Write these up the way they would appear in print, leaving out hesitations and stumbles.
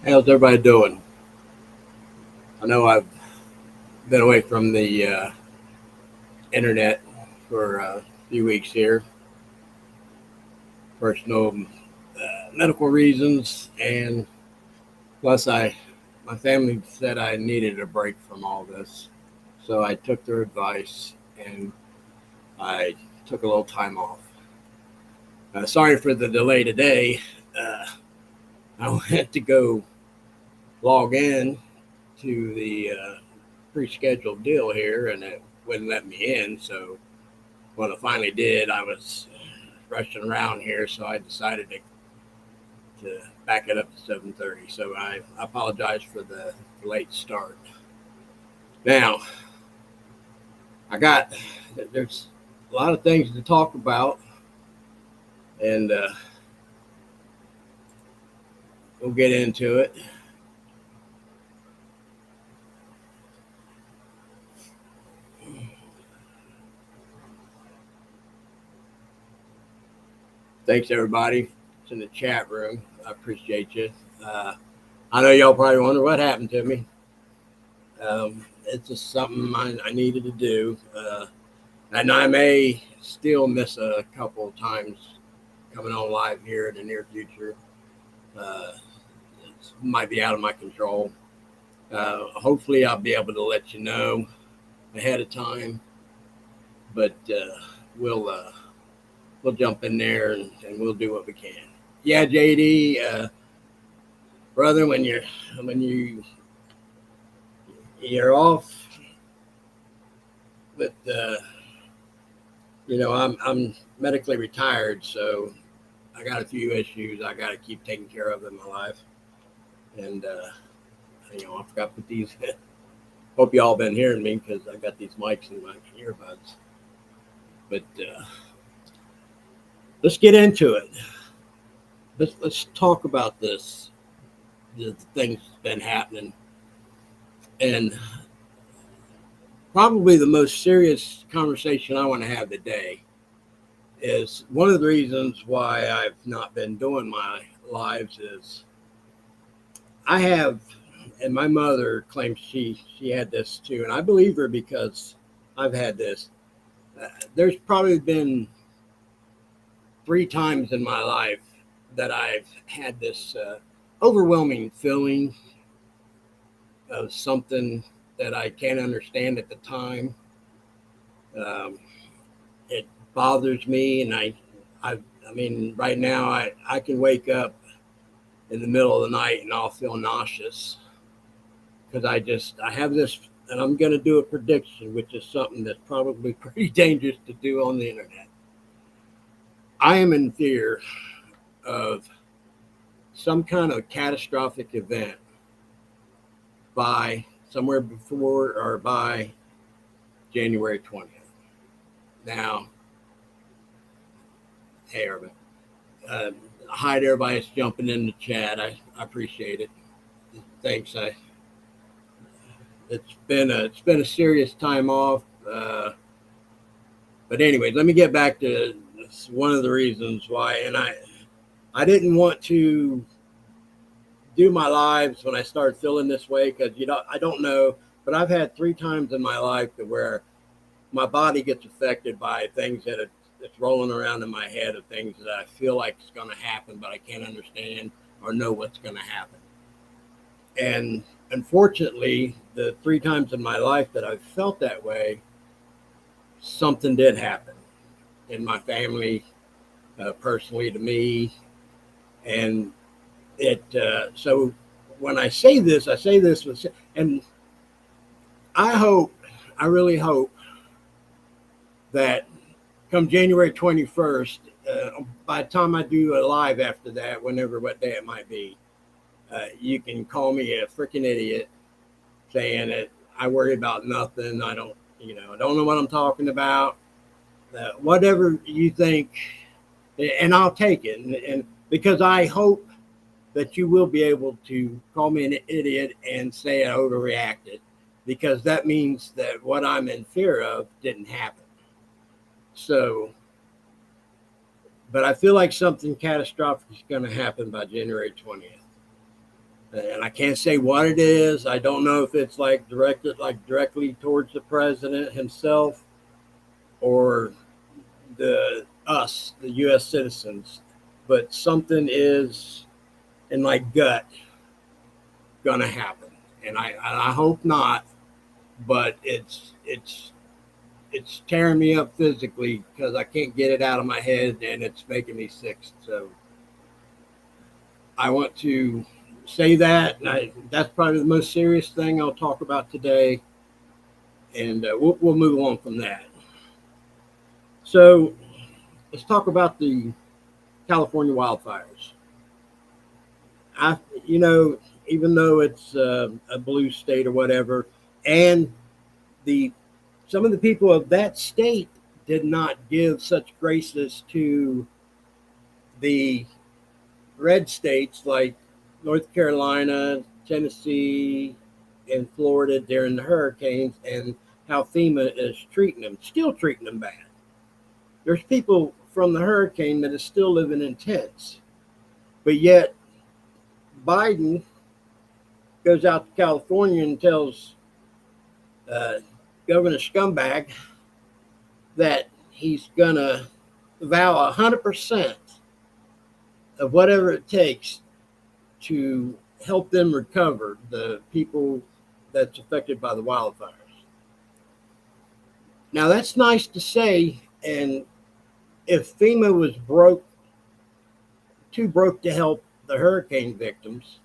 How's everybody doing? I know I've been away from the internet for a few weeks here, personal medical reasons, and plus my family said I needed a break from all this, so I took their advice and I took a little time off. Sorry for the delay today. Uh, I went to go log in to the pre-scheduled deal here, and it wouldn't let me in. So when I finally did, I was rushing around here, so I decided to back it up to 7:30. So I apologize for the late start. Now I got there's a lot of things to talk about, and we'll get into it. Thanks everybody. It's in the chat room. I appreciate you. Uh, I know y'all probably wonder what happened to me. It's just something I needed to do. And I may still miss a couple of times coming on live here in the near future. Uh, it might be out of my control. Hopefully, I'll be able to let you know ahead of time. But we'll we'll jump in there and we'll do what we can. Yeah, JD, brother, when you're off, but I'm medically retired, so I got a few issues I got to keep taking care of in my life, and I forgot to put these. Hope you all been hearing me because I got these mics in my earbuds. But let's get into it. Let's talk about this. The things that's been happening, and probably the most serious conversation I want to have today is one of the reasons why I've not been doing my lives is I have, and my mother claims she had this too, and I believe her because I've had this. There's probably been three times in my life that I've had this overwhelming feeling of something that I can't understand at the time. Um, it bothers me, and I mean, right now I can wake up in the middle of the night and I'll feel nauseous because I have this, and I'm going to do a prediction, which is something that's probably pretty dangerous to do on the internet. I am in fear of some kind of catastrophic event by somewhere before or by January 20th. Now, hey, everybody. Hi to everybody that's jumping in the chat. I appreciate it. Thanks. It's been a serious time off. But anyways, let me get back to one of the reasons why. And I didn't want to do my lives when I started feeling this way because I don't know, but I've had three times in my life to where my body gets affected by things that's rolling around in my head of things that I feel like it's going to happen, but I can't understand or know what's going to happen. And unfortunately, the three times in my life that I've felt that way, something did happen in my family, personally to me, and it. So when I say this with, and I really hope that come January 21st, by the time I do a live after that, what day it might be, you can call me a freaking idiot saying that I worry about nothing. I don't know what I'm talking about. Whatever you think, and I'll take it. And because I hope that you will be able to call me an idiot and say I overreacted, because that means that what I'm in fear of didn't happen. So, but I feel like something catastrophic is going to happen by January 20th. And I can't say what it is. I don't know if it's like directly towards the president himself or the U.S. citizens, but something is in my gut gonna happen, and I hope not, but it's tearing me up physically because I can't get it out of my head and it's making me sick. So I want to say that, and that's probably the most serious thing I'll talk about today, and we'll move on from that. So let's talk about the California wildfires. I, you know, even though it's a blue state or whatever, and the some of the people of that state did not give such graces to the red states like North Carolina, Tennessee, and Florida during the hurricanes, and how FEMA is treating them, still treating them bad. There's people from the hurricane that is still living in tents, but yet Biden goes out to California and tells uh, Governor Scumbag that he's going to vow 100% of whatever it takes to help them recover, the people that's affected by the wildfires. Now, that's nice to say, and if FEMA was too broke to help the hurricane victims,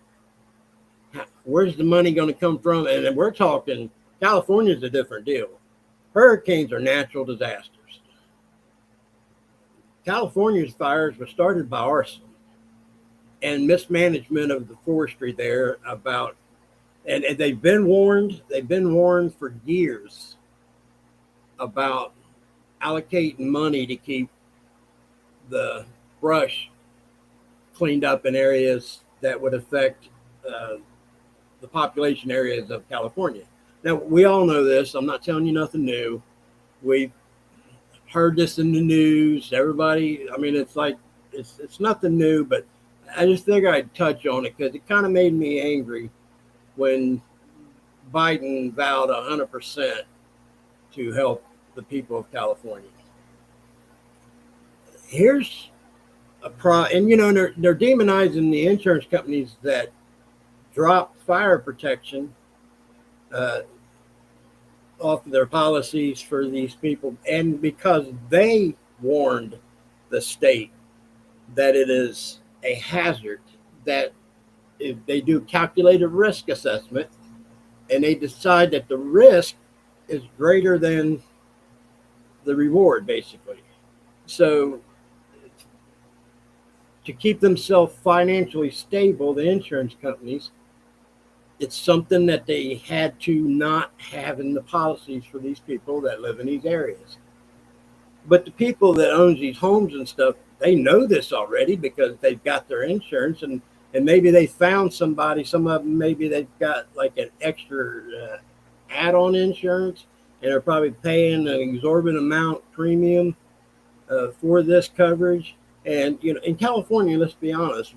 where's the money going to come from? And we're talking, California's a different deal. Hurricanes are natural disasters. California's fires were started by arson and mismanagement of the forestry there and they've been warned for years about allocating money to keep the brush cleaned up in areas that would affect the population areas of California. Now, we all know this. I'm not telling you nothing new. We've heard this in the news. Everybody, I mean, it's nothing new, but I just figured I'd touch on it because it kind of made me angry when Biden vowed 100% to help the people of California. Here's and they're demonizing the insurance companies that drop fire protection off of their policies for these people, and because they warned the state that it is a hazard, that if they do calculated risk assessment and they decide that the risk is greater than the reward, basically. So to keep themselves financially stable, the insurance companies, it's something that they had to not have in the policies for these people that live in these areas. But the people that own these homes and stuff, they know this already because they've got their insurance, and maybe they found somebody, some of them, maybe they've got like an extra add-on insurance, and they're probably paying an exorbitant amount premium for this coverage. And, in California, let's be honest,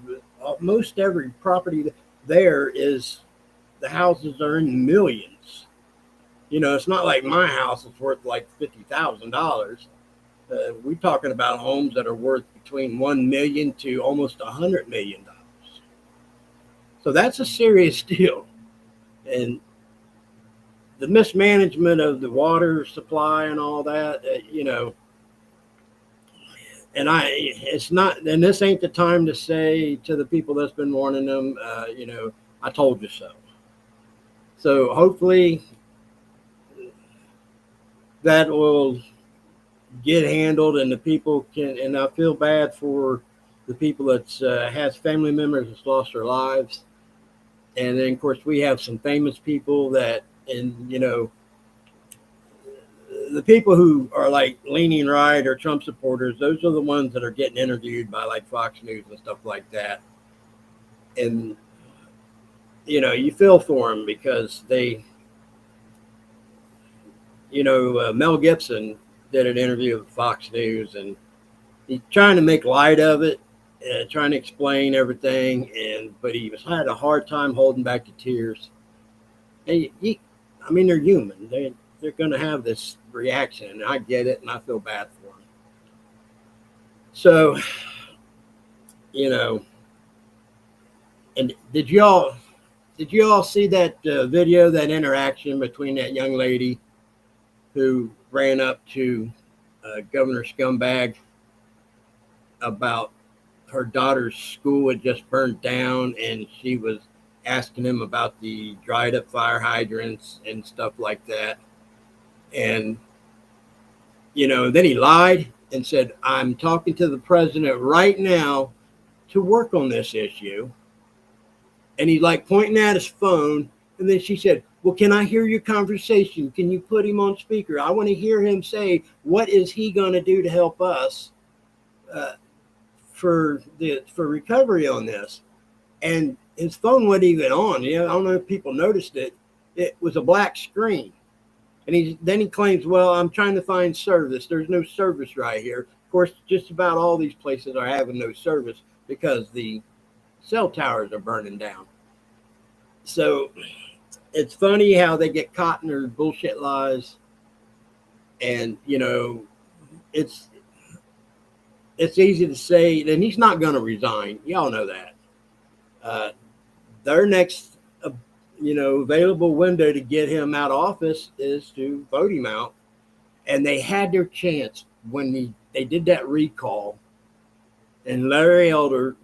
most every property there is, the houses are in the millions. It's not like my house is worth like $50,000. We're talking about homes that are worth between 1 million to almost $100 million. So that's a serious deal. And the mismanagement of the water supply and all that, and it's not, and this ain't the time to say to the people that's been warning them, I told you so. So hopefully that will get handled, and the people can, and I feel bad for the people that has family members that's lost their lives. And then of course we have some famous people that, and the people who are like leaning right or Trump supporters, those are the ones that are getting interviewed by like Fox News and stuff like that. And, you feel for them because they, Mel Gibson did an interview with Fox News, and he's trying to make light of it. trying to explain everything, but he had a hard time holding back the tears. And I mean, they're human. They're going to have this reaction, and I get it, and I feel bad for them. So, you know, and did you all see that video, that interaction between that young lady who ran up to Governor Scumbag about her daughter's school had just burned down, and she was asking him about the dried up fire hydrants and stuff like that. And, then he lied and said, I'm talking to the president right now to work on this issue. And he's like pointing at his phone. And then she said, well, can I hear your conversation? Can you put him on speaker? I want to hear him say, what is he going to do to help us for recovery on this? And his phone wasn't even on. I don't know if people noticed it. It was a black screen. And then he claims, well, I'm trying to find service. There's no service right here. Of course, just about all these places are having no service because the cell towers are burning down. So it's funny how they get caught in their bullshit lies. And, it's easy to say, and he's not going to resign. Y'all know that. Their next, available window to get him out of office is to vote him out. And they had their chance when they did that recall, and Larry Elder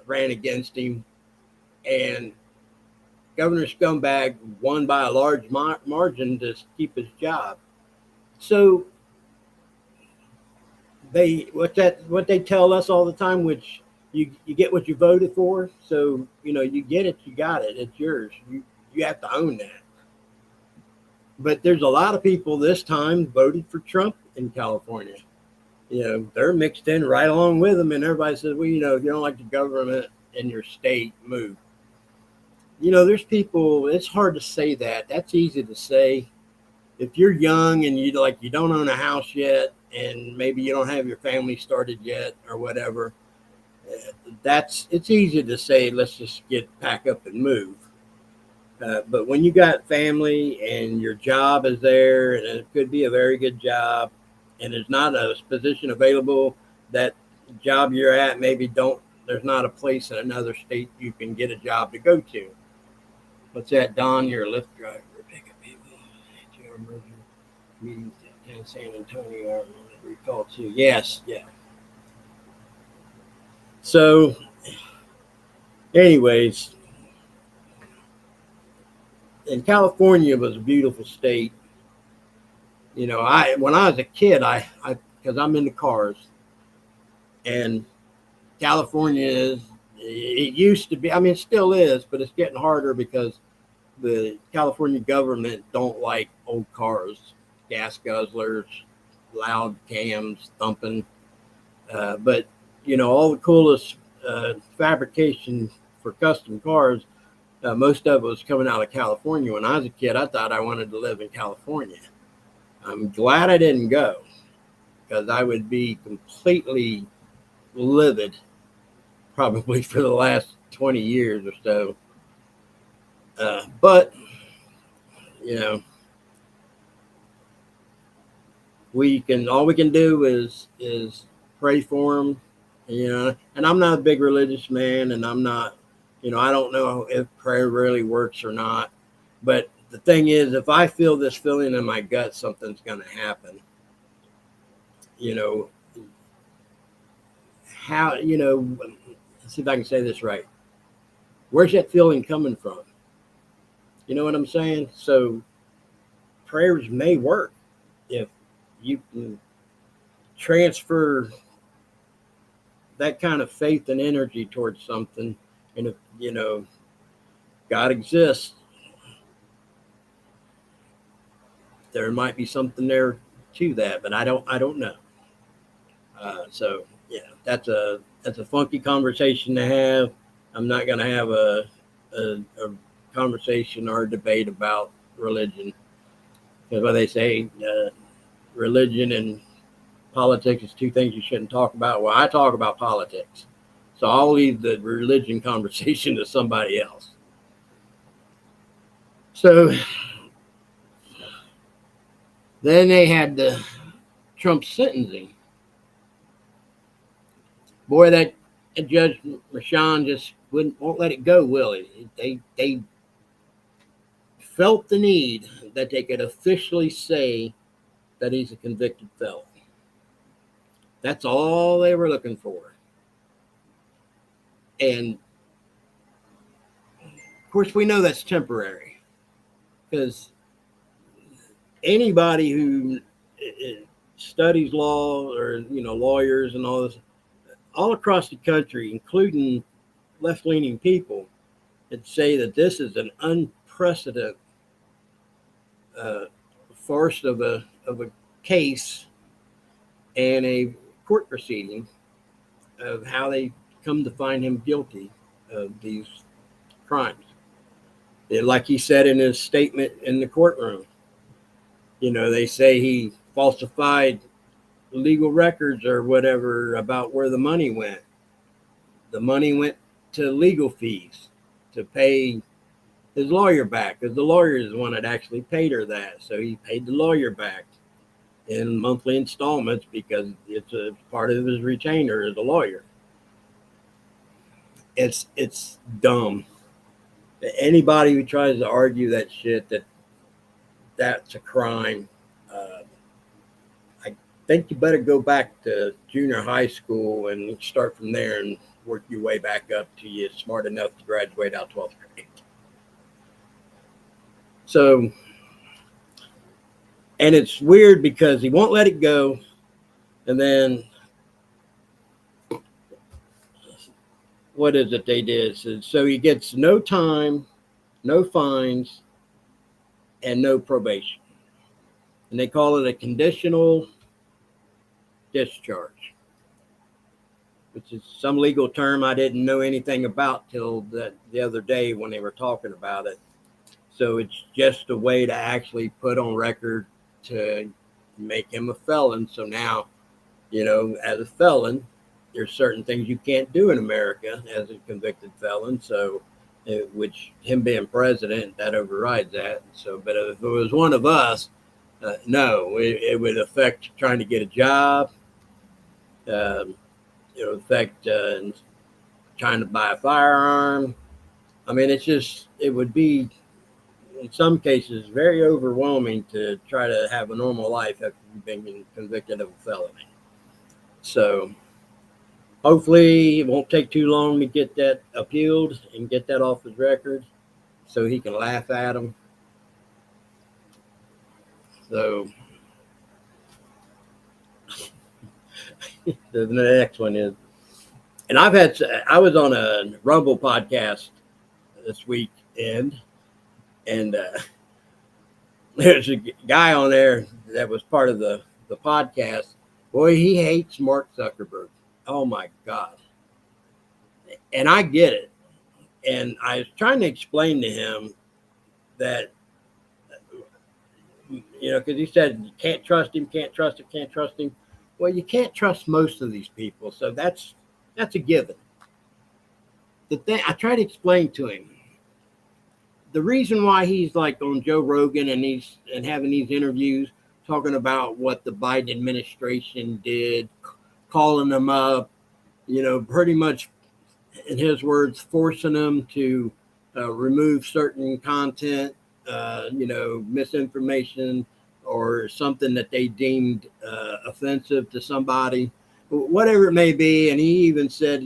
ran against him, and Governor Scumbag won by a large margin to keep his job. So what they tell us all the time, which you get what you voted for. So you get it, you got it, it's yours. You have to own that. But there's a lot of people this time voted for Trump in California. They're mixed in right along with them, and everybody says, well, if you don't like the government in your state, move. There's people, it's hard to say that. That's easy to say. If you're young and you don't own a house yet, and maybe you don't have your family started yet or whatever, it's easy to say, let's just pack up and move. But when you got family and your job is there, and it could be a very good job, and there's not a position available, that job you're at, there's not a place in another state you can get a job to go to. What's that, Don? You're a Lyft driver. Pick up people at your emergency meetings in San Antonio. Recall too. Yes, yeah. So, anyways, and California was a beautiful state. When I was a kid, because I'm into cars, and California it used to be, I mean, it still is, but it's getting harder because the California government don't like old cars, gas guzzlers, loud cams, thumping. But, all the coolest fabrication for custom cars, most of it was coming out of California. When I was a kid, I thought I wanted to live in California. I'm glad I didn't go, because I would be completely livid probably for the last 20 years or so. But, all we can do is pray for them, and I'm not a big religious man, and I'm not, I don't know if prayer really works or not. But the thing is, if I feel this feeling in my gut, something's going to happen. How, let's see if I can say this right. Where's that feeling coming from? You know what I'm saying? So prayers may work if you can transfer that kind of faith and energy towards something. And if, God exists, there might be something there to that, but I don't know. So yeah, that's a funky conversation to have. I'm not going to have a conversation or a debate about religion, because what they say, religion and politics is two things you shouldn't talk about. Well, I talk about politics, So I'll leave the religion conversation to somebody else. So then they had the Trump sentencing. Boy, that Judge Rashan just won't let it go, will he? They felt the need that they could officially say that he's a convicted felon. That's all they were looking for. And of course, we know that's temporary, because anybody who studies law, or lawyers and all this, all across the country, including left-leaning people, that say that this is an unprecedented farce of a case and a court proceeding of how they come to find him guilty of these crimes. Like he said in his statement in the courtroom, they say he falsified legal records or whatever about where the money went. The money went to legal fees to pay his lawyer back, because the lawyer is the one that actually paid her that. So he paid the lawyer back in monthly installments because it's a part of his retainer as a lawyer. It's dumb. Anybody who tries to argue that shit, that's a crime, I think you better go back to junior high school and start from there and work your way back up till you're smart enough to graduate out 12th grade. So, and it's weird because he won't let it go. And then, what is it they did? So he gets no time, no fines, and no probation. And they call it a conditional discharge, which is some legal term I didn't know anything about till the other day when they were talking about it. So it's just a way to actually put on record to make him a felon. So now, as a felon, there's certain things you can't do in America as a convicted felon. So, which him being president, that overrides that. So, but if it was one of us, no, it would affect trying to get a job. It would affect trying to buy a firearm. I mean, it would be, in some cases, very overwhelming to try to have a normal life after you've been convicted of a felony. So hopefully it won't take too long to get that appealed and get that off his record so he can laugh at him. So the next one is, and I was on a Rumble podcast this weekend, and there's a guy on there that was part of the podcast. Boy, he hates Mark Zuckerberg. Oh my God. And I get it. And I was trying to explain to him that, because he said, you can't trust him, can't trust him, can't trust him. Well, you can't trust most of these people. So that's a given. The thing I try to explain to him, the reason why he's like on Joe Rogan and having these interviews talking about what the Biden administration did, calling them up, pretty much, in his words, forcing them to remove certain content, misinformation or something that they deemed offensive to somebody, whatever it may be. And he even said,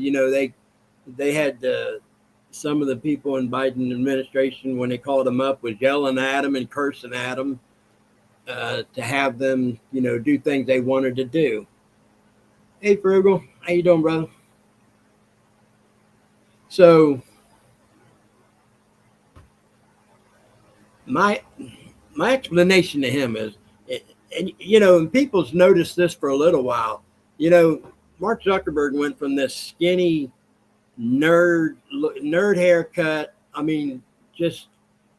they had some of the people in Biden administration, when they called them up, was yelling at them and cursing at them to have them, do things they wanted to do. Hey, Frugal, how you doing, brother? So my explanation to him is, and people's noticed this for a little while. Mark Zuckerberg went from this skinny nerd haircut. I mean, just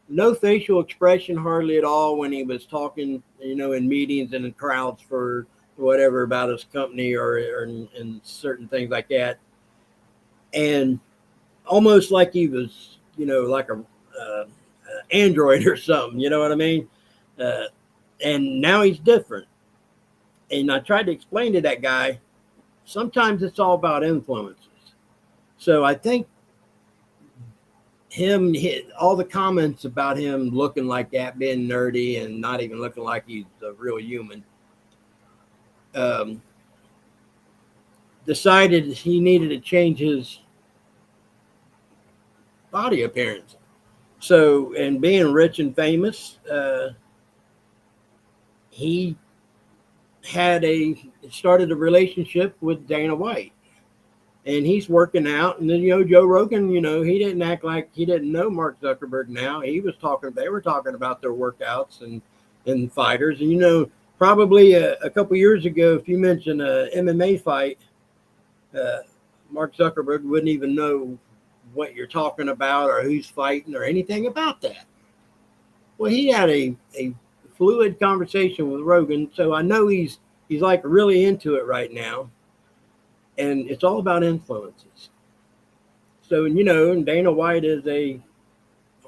no facial expression hardly at all when he was talking, in meetings and in crowds for whatever about his company or in certain things like that. and almost like he was, like a android or something. You know what I mean? Uh, and now he's different. And I tried to explain to that guy, sometimes it's all about influences. So I think all the comments about him looking like that, being nerdy and not even looking like he's a real human, um, decided he needed to change his body appearance. So, and being rich and famous, he started a relationship with Dana White, and he's working out. And then, Joe Rogan, he didn't act like he didn't know Mark Zuckerberg. Now they were talking about their workouts and fighters. And, probably a couple years ago, if you mentioned a MMA fight, uh, Mark Zuckerberg wouldn't even know what you're talking about or who's fighting or anything about that. Well, he had a fluid conversation with Rogan, so I know he's like really into it right now, and it's all about influences. So, and Dana White is a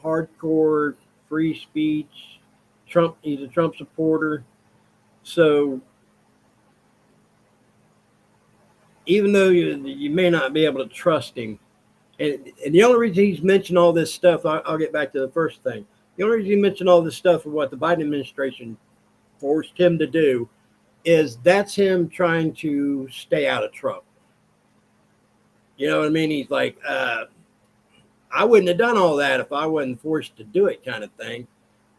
hardcore free speech Trump. He's a Trump supporter. So even though you may not be able to trust him, and the only reason he's mentioned all this stuff, I'll get back to the first thing. The only reason he mentioned all this stuff of what the Biden administration forced him to do is that's him trying to stay out of trouble. You know what I mean? He's like, I wouldn't have done all that if I wasn't forced to do it, kind of thing.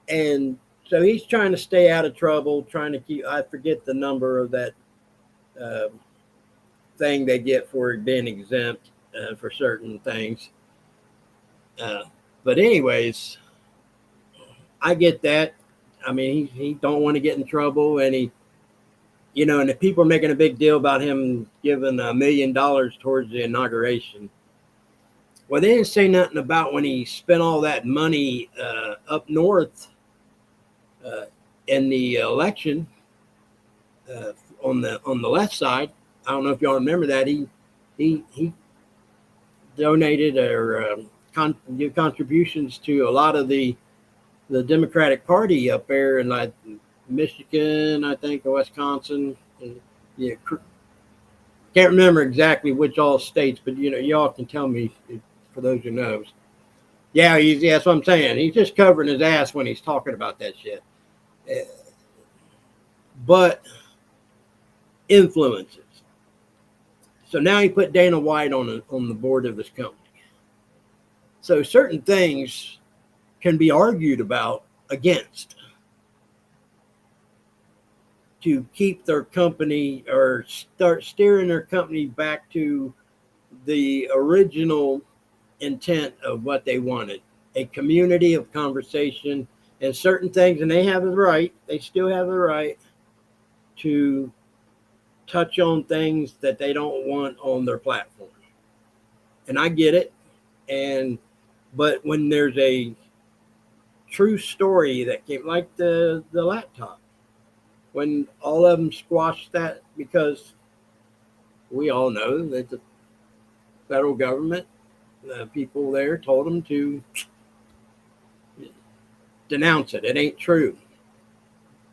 And so he's trying to stay out of trouble, trying to keep, I forget the number of that thing they get for being exempt for certain things. But anyways, I get that. I mean, he don't want to get in trouble, and and if people are making a big deal about him giving $1 million towards the inauguration, well, they didn't say nothing about when he spent all that money up north in the election on the left side. I don't know if y'all remember that he donated or give contributions to a lot of the Democratic Party up there in like Michigan, I think, or Wisconsin. And, can't remember exactly which all states, but y'all can tell me for those who knows. Yeah, that's what I'm saying. He's just covering his ass when he's talking about that shit. But influences. So now he put Dana White on the board of his company. So certain things can be argued about against to keep their company or start steering their company back to the original intent of what they wanted, a community of conversation and certain things. And they still have the right to touch on things that they don't want on their platform. And I get it. But when there's a true story that came, like the laptop, when all of them squashed that because we all know that the federal government, the people there told them to denounce it. It ain't true.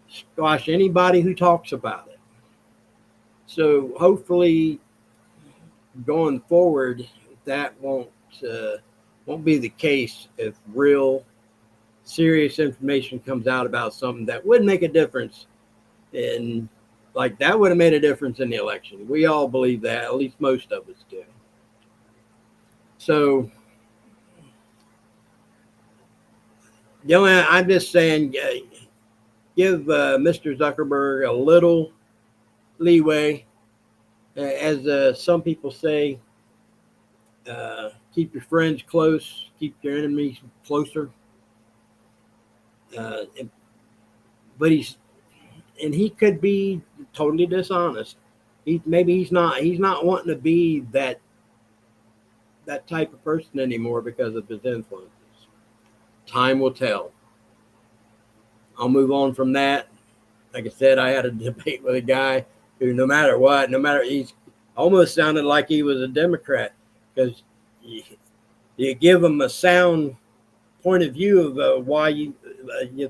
Squash anybody who talks about it. So hopefully going forward, that won't be the case if real serious information comes out about something that would make a difference. And like that would have made a difference in the election. We all believe that, at least most of us do. So, I'm just saying, give Mr. Zuckerberg a little leeway. As some people say, keep your friends close, keep your enemies closer. But he could be totally dishonest. He's not wanting to be that type of person anymore because of his influences. Time will tell. I'll move on from that. Like I said, I had a debate with a guy who no matter, he almost sounded like he was a Democrat. because you give them a sound point of view of why you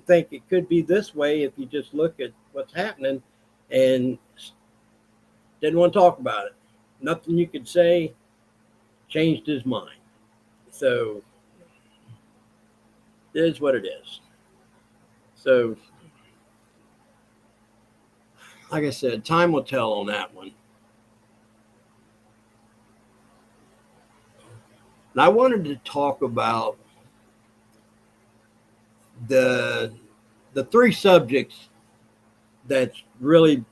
think it could be this way if you just look at what's happening, and didn't want to talk about it. Nothing you could say changed his mind. So it is what it is. So, like I said, time will tell on that one. And I wanted to talk about the three subjects that's really,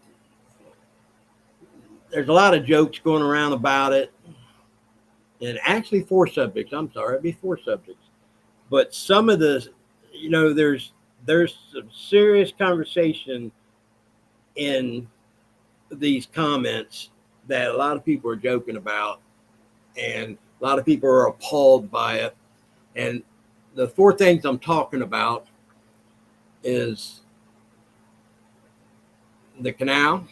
there's a lot of jokes going around about it, and actually four subjects. I'm sorry, it'd be four subjects. But some of the, there's some serious conversation in these comments that a lot of people are joking about, and a lot of people are appalled by it. And the four things I'm talking about is the canal,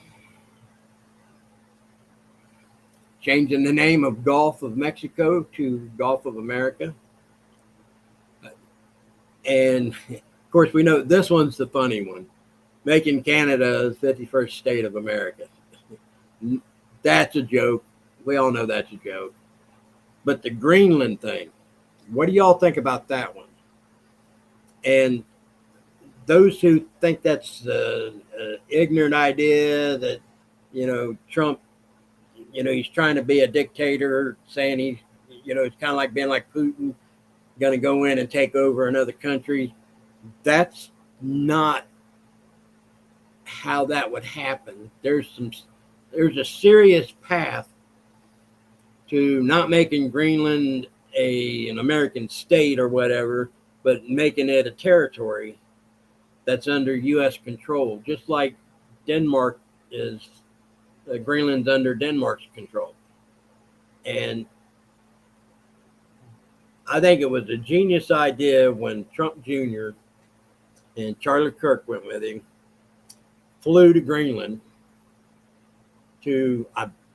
changing the name of Gulf of Mexico to Gulf of America. And of course, we know this one's the funny one, making Canada the 51st state of America. That's a joke. We all know that's a joke. But the Greenland thing, what do y'all think about that one? And those who think that's an ignorant idea, that, Trump, he's trying to be a dictator, saying it's kind of like being like Putin, going to go in and take over another country. That's not how that would happen. There's a serious path to not making Greenland an American state or whatever, but making it a territory that's under U.S. control, just like Denmark is. Greenland's under Denmark's control. And I think it was a genius idea when Trump Jr. and Charlie Kirk went with him, flew to Greenland to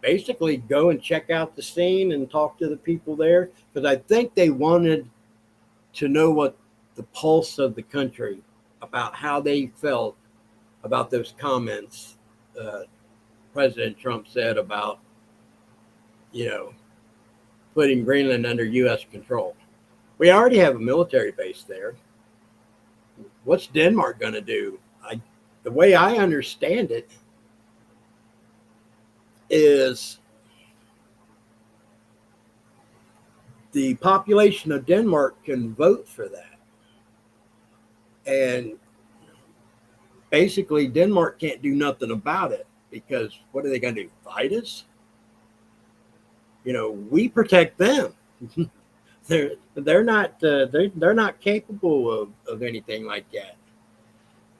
basically go and check out the scene and talk to the people there, because I think they wanted to know what the pulse of the country, about how they felt about those comments President Trump said about, putting Greenland under U.S. control. We already have a military base there. What's Denmark going to do? The way I understand it is the population of Denmark can vote for that. And basically, Denmark can't do nothing about it, because what are they going to do? Fight us? We protect them. they're not capable of anything like that.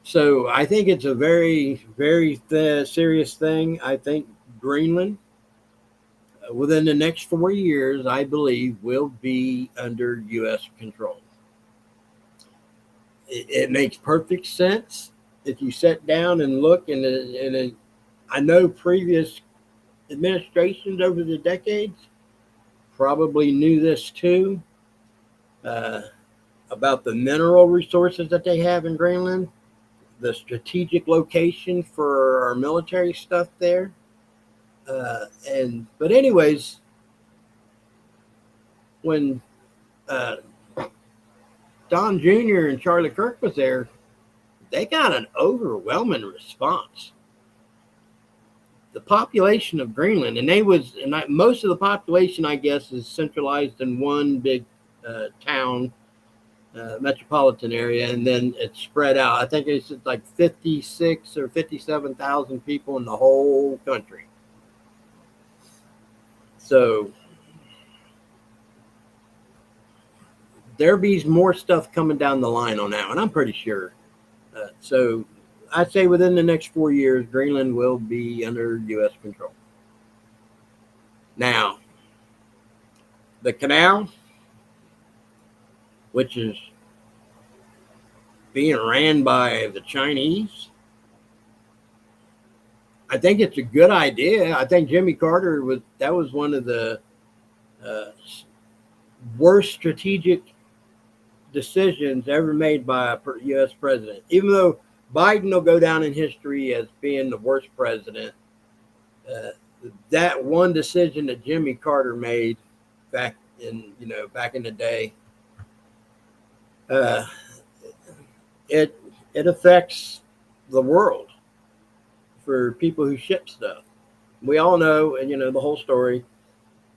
So I think it's a very, very serious thing. I think Greenland, within the next 4 years, I believe, will be under U.S. control. It makes perfect sense if you sit down and look, and I know previous administrations over the decades probably knew this too, about the mineral resources that they have in Greenland, the strategic location for our military stuff there. But anyways, when Don Jr. and Charlie Kirk was there, they got an overwhelming response. The population of Greenland, most of the population, I guess, is centralized in one big town, metropolitan area, and then it's spread out. I think it's like 56 or 57,000 people in the whole country. So there be more stuff coming down the line on that one, I'm pretty sure. So I'd say within the next 4 years, Greenland will be under U.S. control. Now, the canal, which is being ran by the Chinese, I think it's a good idea. I think Jimmy Carter that was one of the uh, worst strategic decisions ever made by a U.S. president. Even though Biden will go down in history as being the worst president, uh, that one decision that Jimmy Carter made back in the day, uh, it it affects the world for people who ship stuff. We all know, and the whole story.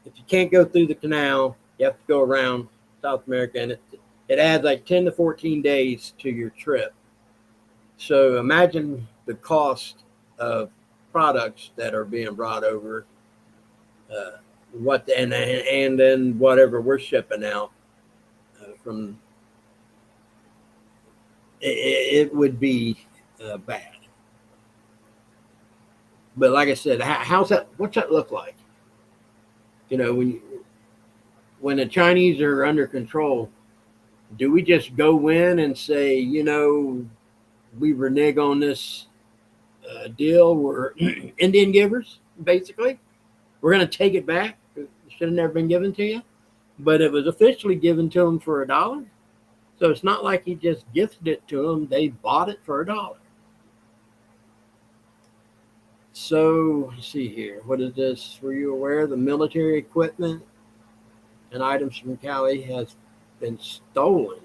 If you can't go through the canal, you have to go around South America, and it adds like 10 to 14 days to your trip. So imagine the cost of products that are being brought over, and then whatever we're shipping out from. It would be bad. But like I said, how's that? What's that look like? When the Chinese are under control, do we just go in and say, we renege on this deal? We're Indian givers, basically. We're going to take it back. It should have never been given to you, but it was officially given to them for $1. So it's not like he just gifted it to them. They bought it for $1. So let's see here. What is this? Were you aware the military equipment and items from Cali has been stolen?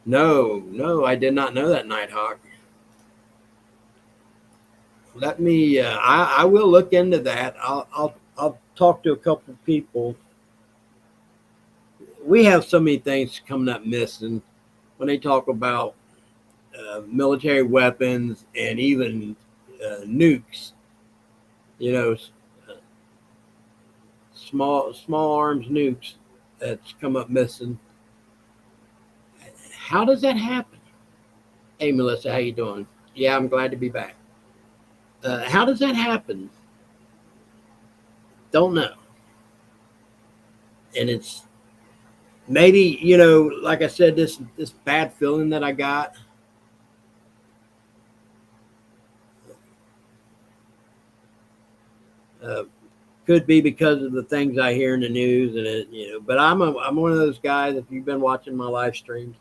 No, I did not know that, Nighthawk. Let me. I will look into that. I'll talk to a couple of people. We have so many things coming up missing when they talk about military weapons and even nukes. Small arms nukes that's come up missing. How does that happen? Hey, Melissa, how you doing? Yeah, I'm glad to be back. How does that happen? Don't know. And it's maybe, like I said, this bad feeling that I got. Could be because of the things I hear in the news, and but I'm one of those guys. If you've been watching my live streams,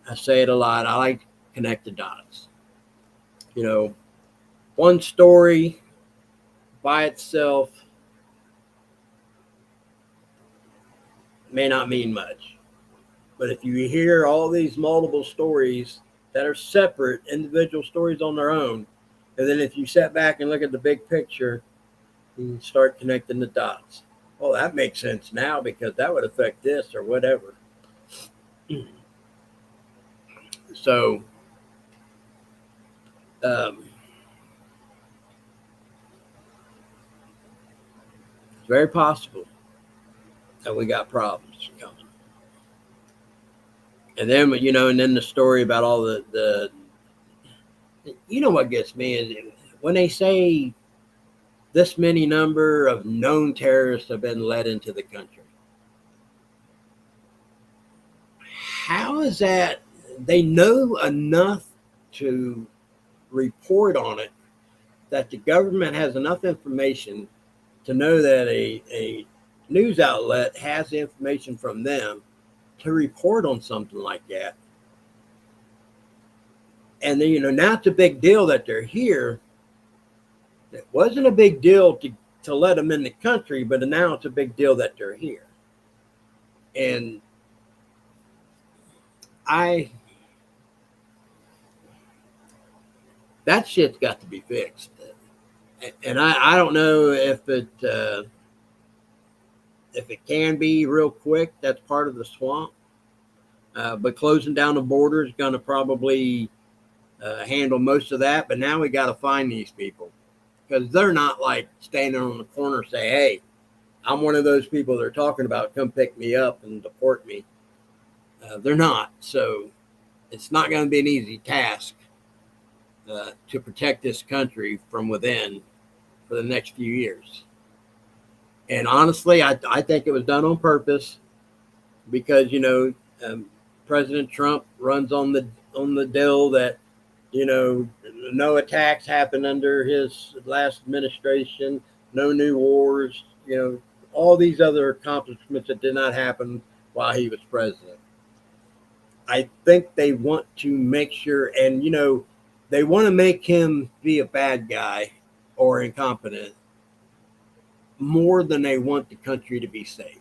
I say it a lot. I like to connect the dots. One story by itself may not mean much, but if you hear all these multiple stories that are separate, individual stories on their own, and then if you sit back and look at the big picture, you start connecting the dots. Oh, that makes sense now because that would affect this or whatever. So, it's very possible that we got problems coming. And then, and then the story about all the what gets me is when they say this many number of known terrorists have been led into the country. How is that? They know enough to report on it that the government has enough information to know that a news outlet has the information from them to report on something like that. And then, now it's a big deal that they're here. It wasn't a big deal to let them in the country, but now it's a big deal that they're here. And that shit's got to be fixed. And I don't know if it can be real quick. That's part of the swamp. But closing down the border is going to probably handle most of that. But now we got to find these people because they're not like standing on the corner say, hey, I'm one of those people they're talking about. Come pick me up and deport me. They're not. So it's not going to be an easy task to protect this country from within for the next few years. And honestly, I think it was done on purpose because, President Trump runs on the deal that, no attacks happened under his last administration. no new wars, all these other accomplishments that did not happen while he was president. I think they want to make sure, and they want to make him be a bad guy or incompetent more than they want the country to be safe.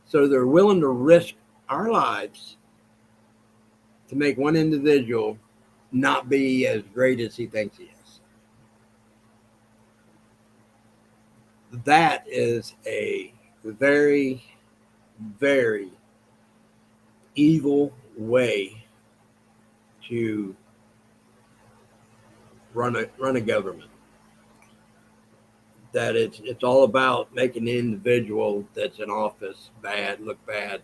So they're willing to risk our lives to make one individual not be as great as he thinks he is. That is a very, very evil way to run a government. That it's all about making the individual that's in office look bad,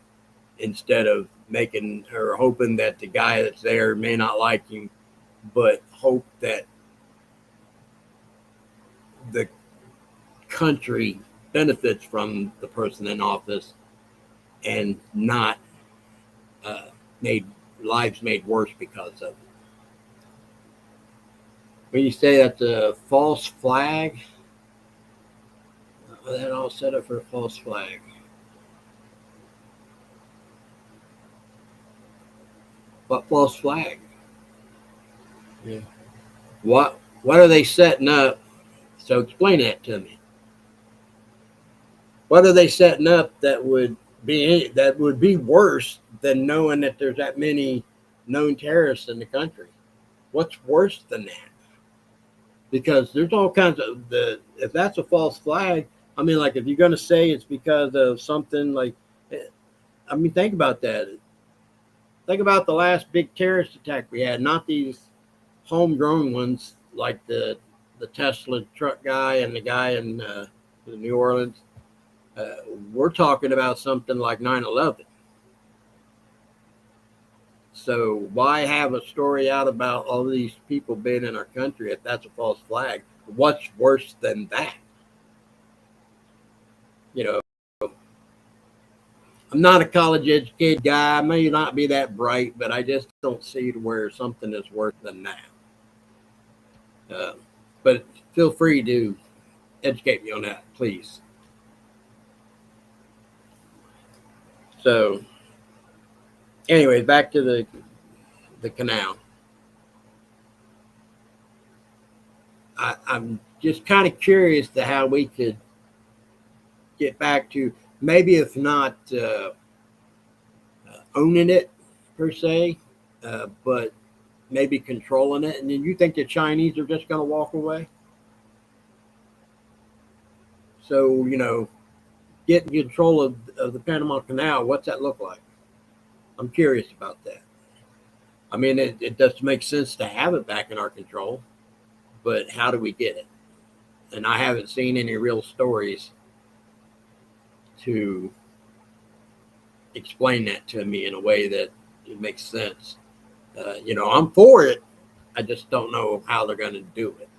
instead of making or hoping that the guy that's there may not like him, but hope that the country benefits from the person in office and not made lives made worse because of it. When you say that's a false flag, that all set up for a false flag. What false flag? Yeah. What are they setting up? So explain that to me. What are they setting up that would be worse than knowing that there's that many known terrorists in the country? What's worse than that? Because there's all kinds of if that's a false flag, I mean, like if you're going to say it's because of something like, I mean, think about that. Think about the last big terrorist attack we had, not these homegrown ones like the Tesla truck guy and the guy in New Orleans. We're talking about something like 9/11. So why have a story out about all these people being in our country if that's a false flag? What's worse than that? I'm not a college educated guy. I may not be that bright, but I just don't see where something is worse than that. But feel free to educate me on that, please. So, anyway, back to the canal. I'm just kind of curious to how we could get back to, maybe if not owning it per se, but maybe controlling it. And then you think the Chinese are just going to walk away? So, getting control of the Panama Canal, what's that look like? I'm curious about that. I mean, it does make sense to have it back in our control, but how do we get it? And I haven't seen any real stories to explain that to me in a way that it makes sense. I'm for it. I just don't know how they're going to do it.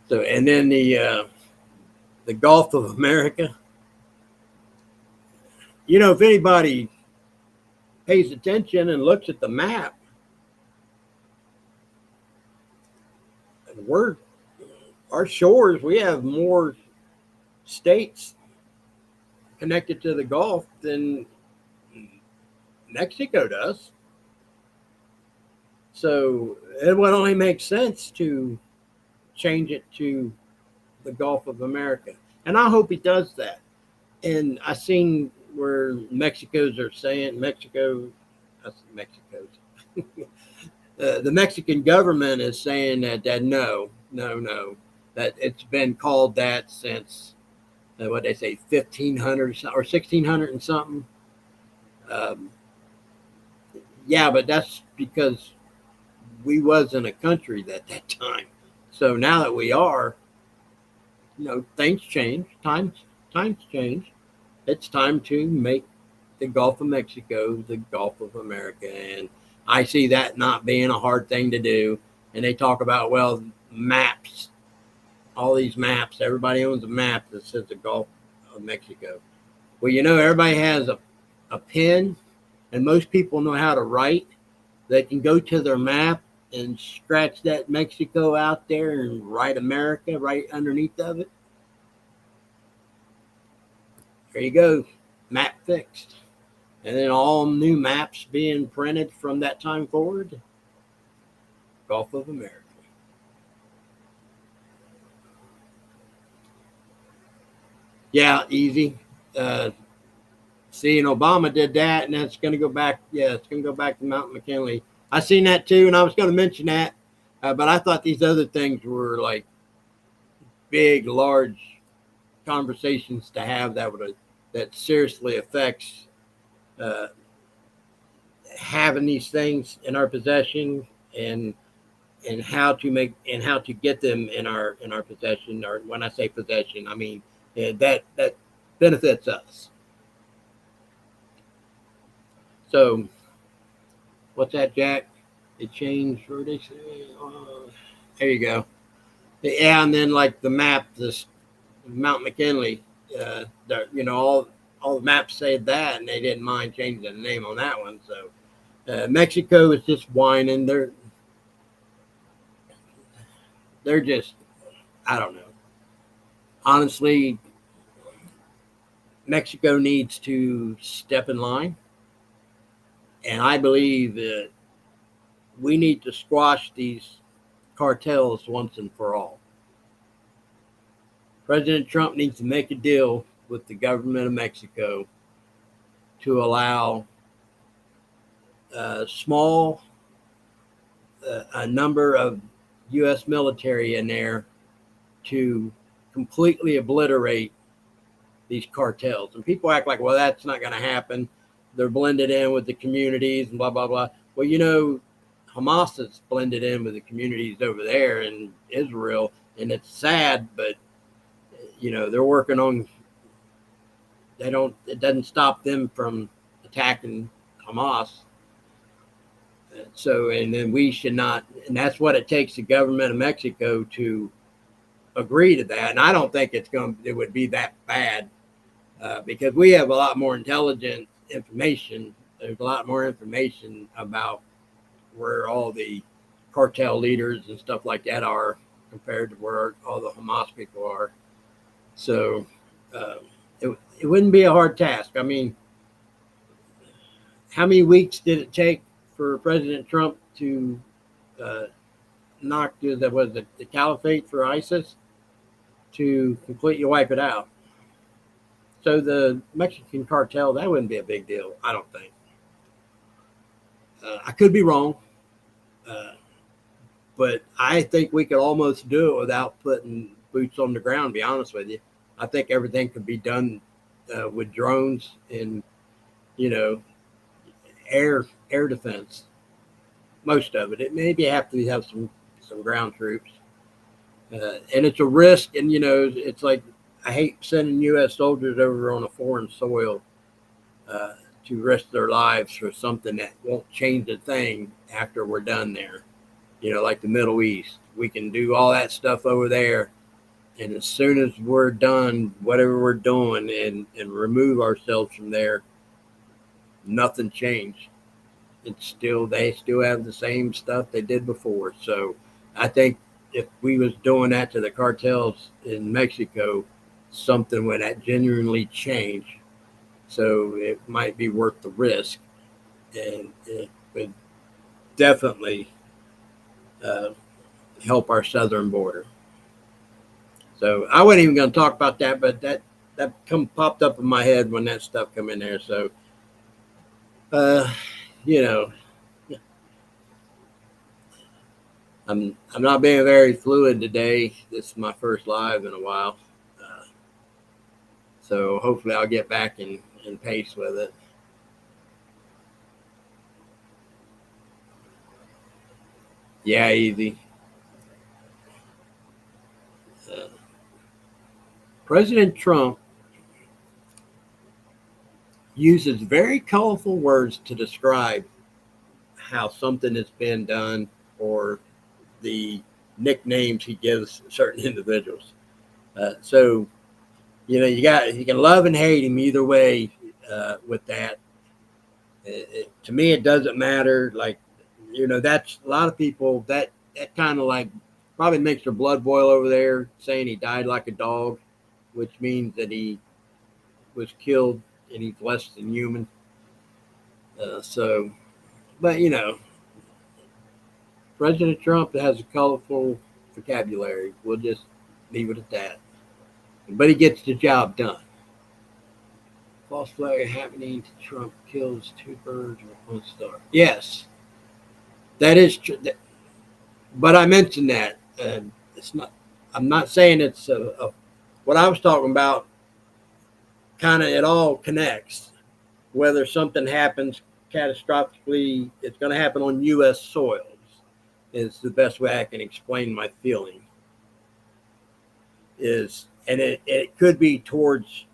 So, and then the Gulf of America. If anybody pays attention and looks at the map, our shores, we have more states connected to the Gulf than Mexico does. So it would only make sense to change it to the Gulf of America. And I hope he does that. And I seen where the Mexican government is saying that no, that it's been called that since what they say 1500 or 1600 and something. Yeah, but that's because we wasn't a country at that time. So now that we are, things change. Times change. It's time to make the Gulf of Mexico the Gulf of America, and I see that not being a hard thing to do. And they talk about, well, maps, all these maps. Everybody owns a map that says the Gulf of Mexico. Well, everybody has a pen, and most people know how to write. They can go to their map and scratch that Mexico out there and write America right underneath of it. There you go, map fixed. And then all new maps being printed from that time forward, Gulf of America. Yeah, easy. See, and Obama did that, and that's going to go back. Yeah, it's going to go back to Mount McKinley. I seen that too, and I was going to mention that, but I thought these other things were like big, large conversations to have that seriously affects uh, having these things in our possession and how to get them in our possession. Or when I say possession, I mean that benefits us. So what's that, Jack? It changed. Where they say? There you go. Yeah, and then like the map, this Mount McKinley. All the maps said that, and they didn't mind changing the name on that one. So Mexico is just whining. They're just, I don't know. Honestly, Mexico needs to step in line, and I believe that we need to squash these cartels once and for all. President Trump needs to make a deal with the government of Mexico to allow a number of U.S. military in there to completely obliterate these cartels. And people act like, well, that's not going to happen. They're blended in with the communities and blah, blah, blah. Well, Hamas is blended in with the communities over there in Israel. And it's sad, but, they're working on, it doesn't stop them from attacking Hamas. So, and then we should not, and that's what it takes the government of Mexico to agree to that. And I don't think it would be that bad because we have a lot more intelligent information. There's a lot more information about where all the cartel leaders and stuff like that are compared to where all the Hamas people are. So it wouldn't be a hard task. I mean, how many weeks did it take for President Trump to knock the caliphate for ISIS to completely wipe it out? So the Mexican cartel, that wouldn't be a big deal, I don't think. I could be wrong, but I think we could almost do it without putting boots on the ground, to be honest with you. I think everything could be done with drones and, air defense. Most of it. It maybe have to have some ground troops. And it's a risk, and it's like I hate sending U.S. soldiers over on a foreign soil to risk their lives for something that won't change a thing after we're done there. Like the Middle East, we can do all that stuff over there, and as soon as we're done, whatever we're doing, and remove ourselves from there, nothing changed. They still have the same stuff they did before. So I think if we was doing that to the cartels in Mexico, something would genuinely change. So it might be worth the risk, and it would definitely help our southern border. So I wasn't even going to talk about that, but that popped up in my head when that stuff come in there. So, I'm not being very fluid today. This is my first live in a while. So hopefully I'll get back in pace with it. Yeah, easy. President Trump uses very colorful words to describe how something has been done or the nicknames he gives certain individuals. So, you can love and hate him either way with that. To me, it doesn't matter. Like that's a lot of people that kind of like probably makes their blood boil over there, saying he died like a dog, which means that he was killed and he's less than human. But President Trump has a colorful vocabulary. We'll just leave it at that. But he gets the job done. False flag happening to Trump kills two birds with one star. Yes, that is true. But I mentioned that. It's not. I'm not saying it's what I was talking about. Kind of, it all connects. Whether something happens catastrophically, it's going to happen on U.S. soils. Is the best way I can explain my feeling. And it could be towards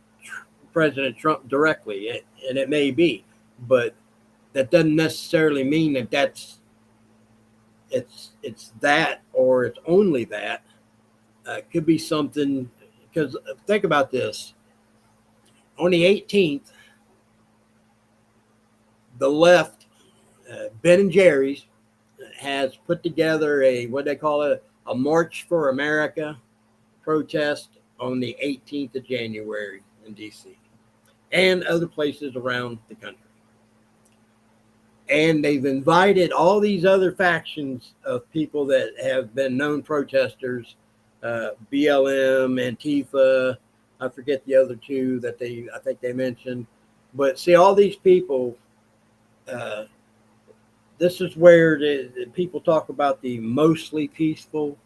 President Trump directly, and it may be, but that doesn't necessarily mean that it's that, or it's only that. It could be something, because think about this. On the 18th, the left, Ben and Jerry's, has put together what they call a March for America protest on the 18th of January in D.C. and other places around the country. And they've invited all these other factions of people that have been known protesters, BLM, Antifa, I forget the other two that I think they mentioned. But see, all these people, this is where the people talk about the mostly peaceful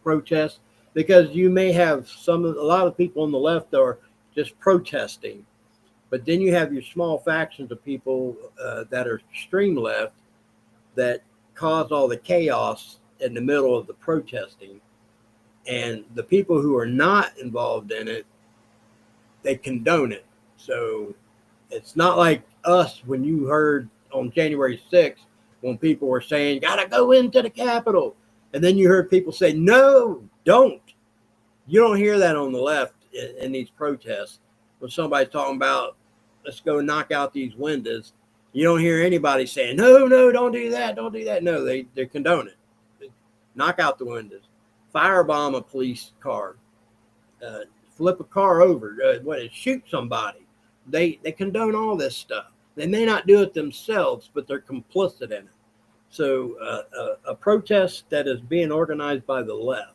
protest, because you may have a lot of people on the left are just protesting, but then you have your small factions of people that are extreme left that cause all the chaos in the middle of the protesting, and the people who are not involved in it, they condone it. So it's not like us when you heard on January 6th when people were saying, gotta go into the Capitol. And then you heard people say, no, don't. You don't hear that on the left in these protests. When somebody's talking about, let's go knock out these windows, you don't hear anybody saying, no, don't do that, don't do that. No, they condone it. They knock out the windows, firebomb a police car, flip a car over, shoot somebody. They condone all this stuff. They may not do it themselves, but they're complicit in it. So a protest that is being organized by the left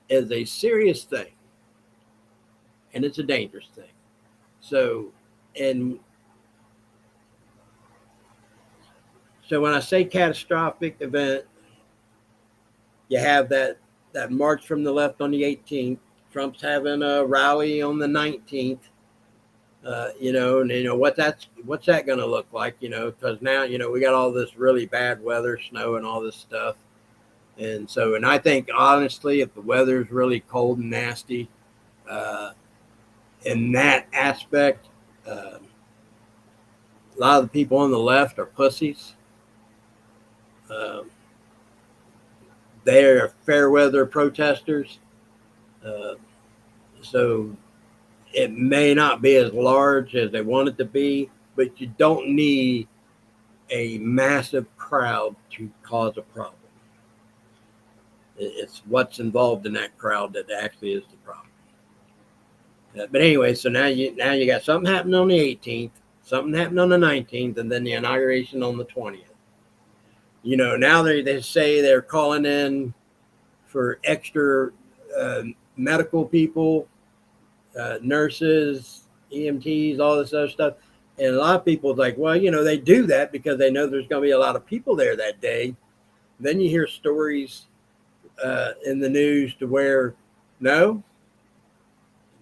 is a serious thing, and it's a dangerous thing. So when I say catastrophic event, you have that march from the left on the 18th. Trump's having a rally on the 19th. What's that going to look like? Because now we got all this really bad weather, snow, and all this stuff. And I think honestly, if the weather is really cold and nasty, in that aspect, a lot of the people on the left are pussies. They're fair weather protesters. So it may not be as large as they want it to be, but you don't need a massive crowd to cause a problem. It's what's involved in that crowd that actually is the problem. But anyway, so now you got something happening on the 18th, something happened on the 19th, and then the inauguration on the 20th. Now they say they're calling in for extra medical people, nurses, EMTs, all this other stuff. And a lot of people are like, well, they do that because they know there's going to be a lot of people there that day. Then you hear stories in the news to where, no,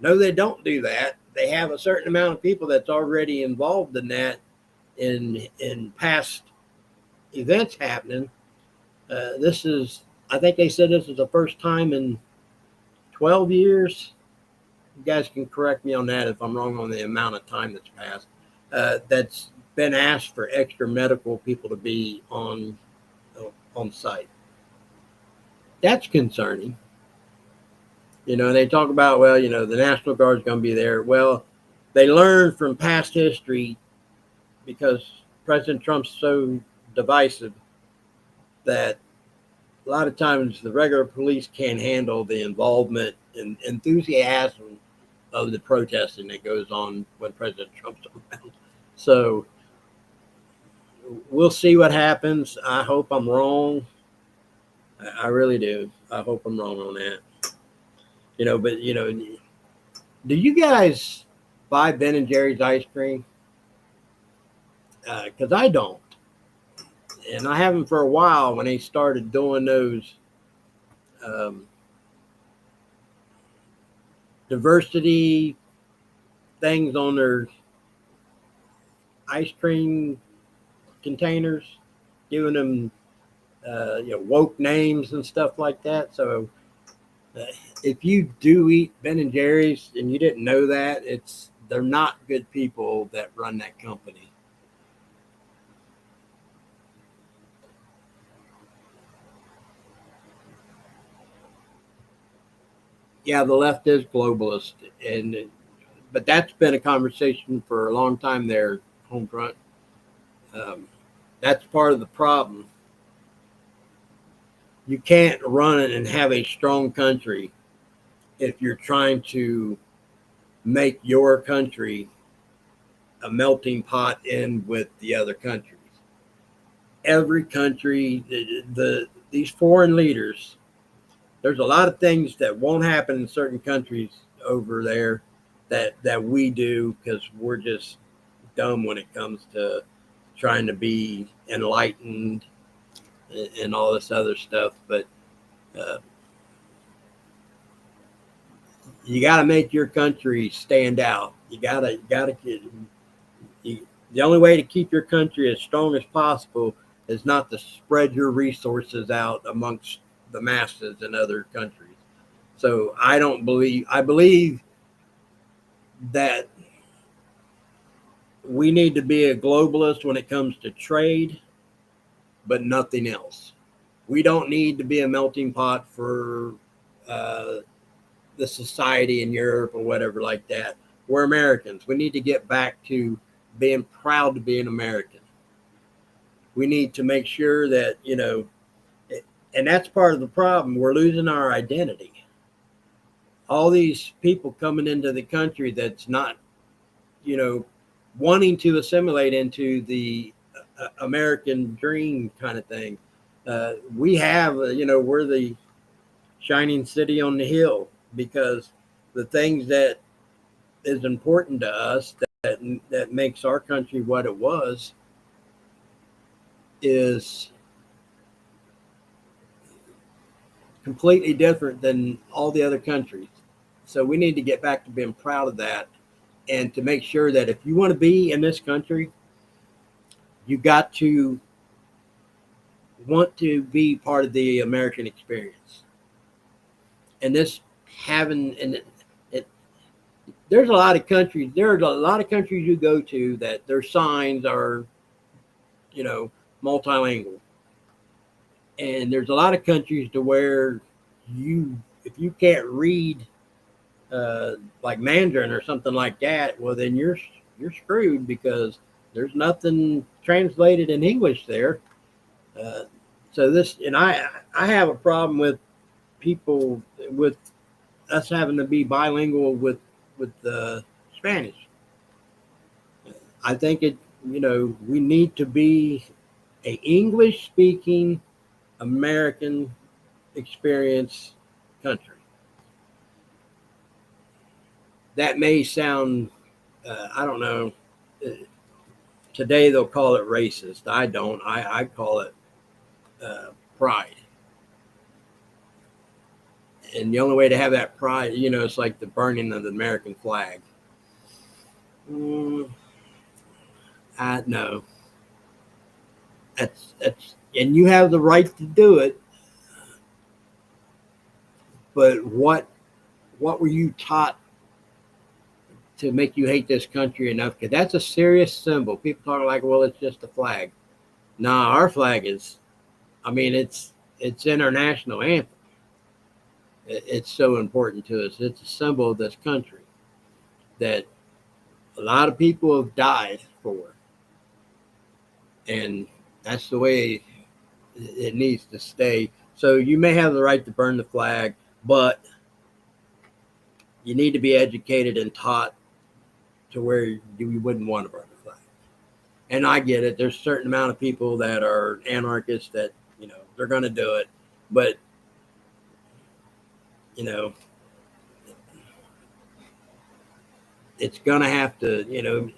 they don't do that. They have a certain amount of people that's already involved in that in past events happening. I think they said this is the first time in 12 years. You guys can correct me on that if I'm wrong on the amount of time that's passed. That's been asked for extra medical people to be on site. That's concerning. They talk about, the National Guard is going to be there. Well, they learned from past history, because President Trump's so divisive that a lot of times the regular police can't handle the involvement and enthusiasm of the protesting that goes on when President Trump's around. So we'll see what happens. I hope I'm wrong. I really do. I hope I'm wrong on that. But do you guys buy Ben and Jerry's ice cream? Because I don't, and I haven't for a while. When they started doing those um, diversity things on their ice cream containers, giving them woke names and stuff like that. So if you do eat Ben and Jerry's and you didn't know that, they're not good people that run that company. Yeah, the left is globalist, but that's been a conversation for a long time there, home front. That's part of the problem. You can't run it and have a strong country if you're trying to make your country a melting pot in with the other countries. Every country, these foreign leaders, there's a lot of things that won't happen in certain countries over there that we do because we're just dumb when it comes to trying to be enlightened and all this other stuff. But uh, you got to make your country stand out. You gotta get. The only way to keep your country as strong as possible is not to spread your resources out amongst the masses in other countries. So I believe that we need to be a globalist when it comes to trade, but nothing else. We don't need to be a melting pot for uh, the society in Europe or whatever like that. We're Americans. We need to get back to being proud to be an American. We need to make sure that, and that's part of the problem. We're losing our identity. All these people coming into the country that's not, you know, wanting to assimilate into the American dream kind of thing. We have, we're the shining city on the hill because the things that is important to us that makes our country what it was is completely different than all the other countries. So we need to get back to being proud of that and to make sure that if you want to be in this country, you got to want to be part of the American experience. And this having there's a lot of countries. There's a lot of countries you go to that their signs are, multilingual, and there's a lot of countries to where if you can't read like Mandarin or something like that, well then you're screwed because there's nothing translated in English there. Uh, so I have a problem with people with us having to be bilingual with Spanish. I think we need to be a English speaking American experience country. That may sound, I don't know. Today they'll call it racist. I don't. I call it pride. And the only way to have that pride, it's like the burning of the American flag. I know. And you have the right to do it. But what were you taught to make you hate this country enough? Because that's a serious symbol. People talk like, well, it's just a flag. Nah, our flag is. I mean, it's international anthem. It's so important to us. It's a symbol of this country that a lot of people have died for. And That's the way it needs to stay. So you may have the right to burn the flag, but you need to be educated and taught to where you wouldn't want to burn the flag. And I get it. There's a certain amount of people that are anarchists that, they're going to do it. But, you know, it's going to have to,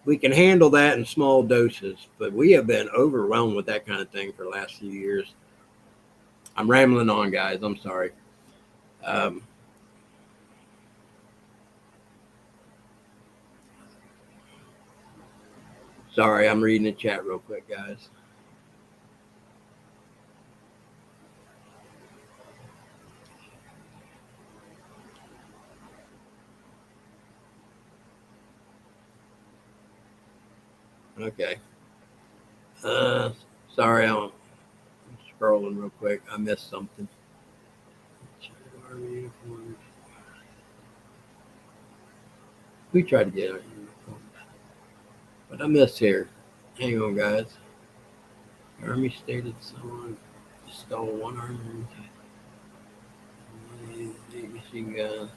we can handle that in small doses, but we have been overwhelmed with that kind of thing for the last few years. I'm rambling on, guys. I'm sorry. Um, Sorry, I'm reading the chat real quick, guys. Okay. Uh, Sorry, I'm scrolling real quick. I missed something. We tried to get our uniforms, but I missed here. Hang on, guys. Army stated someone stole one army. Machine gun.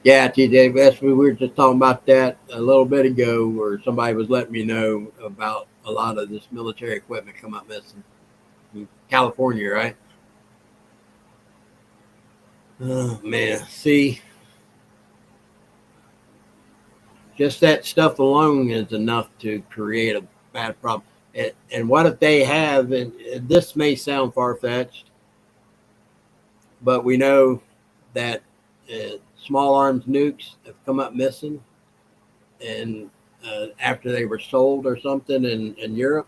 Yeah, TJ, we were just talking about that a little bit ago, where somebody was letting me know about a lot of this military equipment come up missing in California, right? Oh man, see, just that stuff alone is enough to create a bad problem. And what if they have? And this may sound far fetched, but we know that small arms nukes have come up missing, and after they were sold or something in Europe,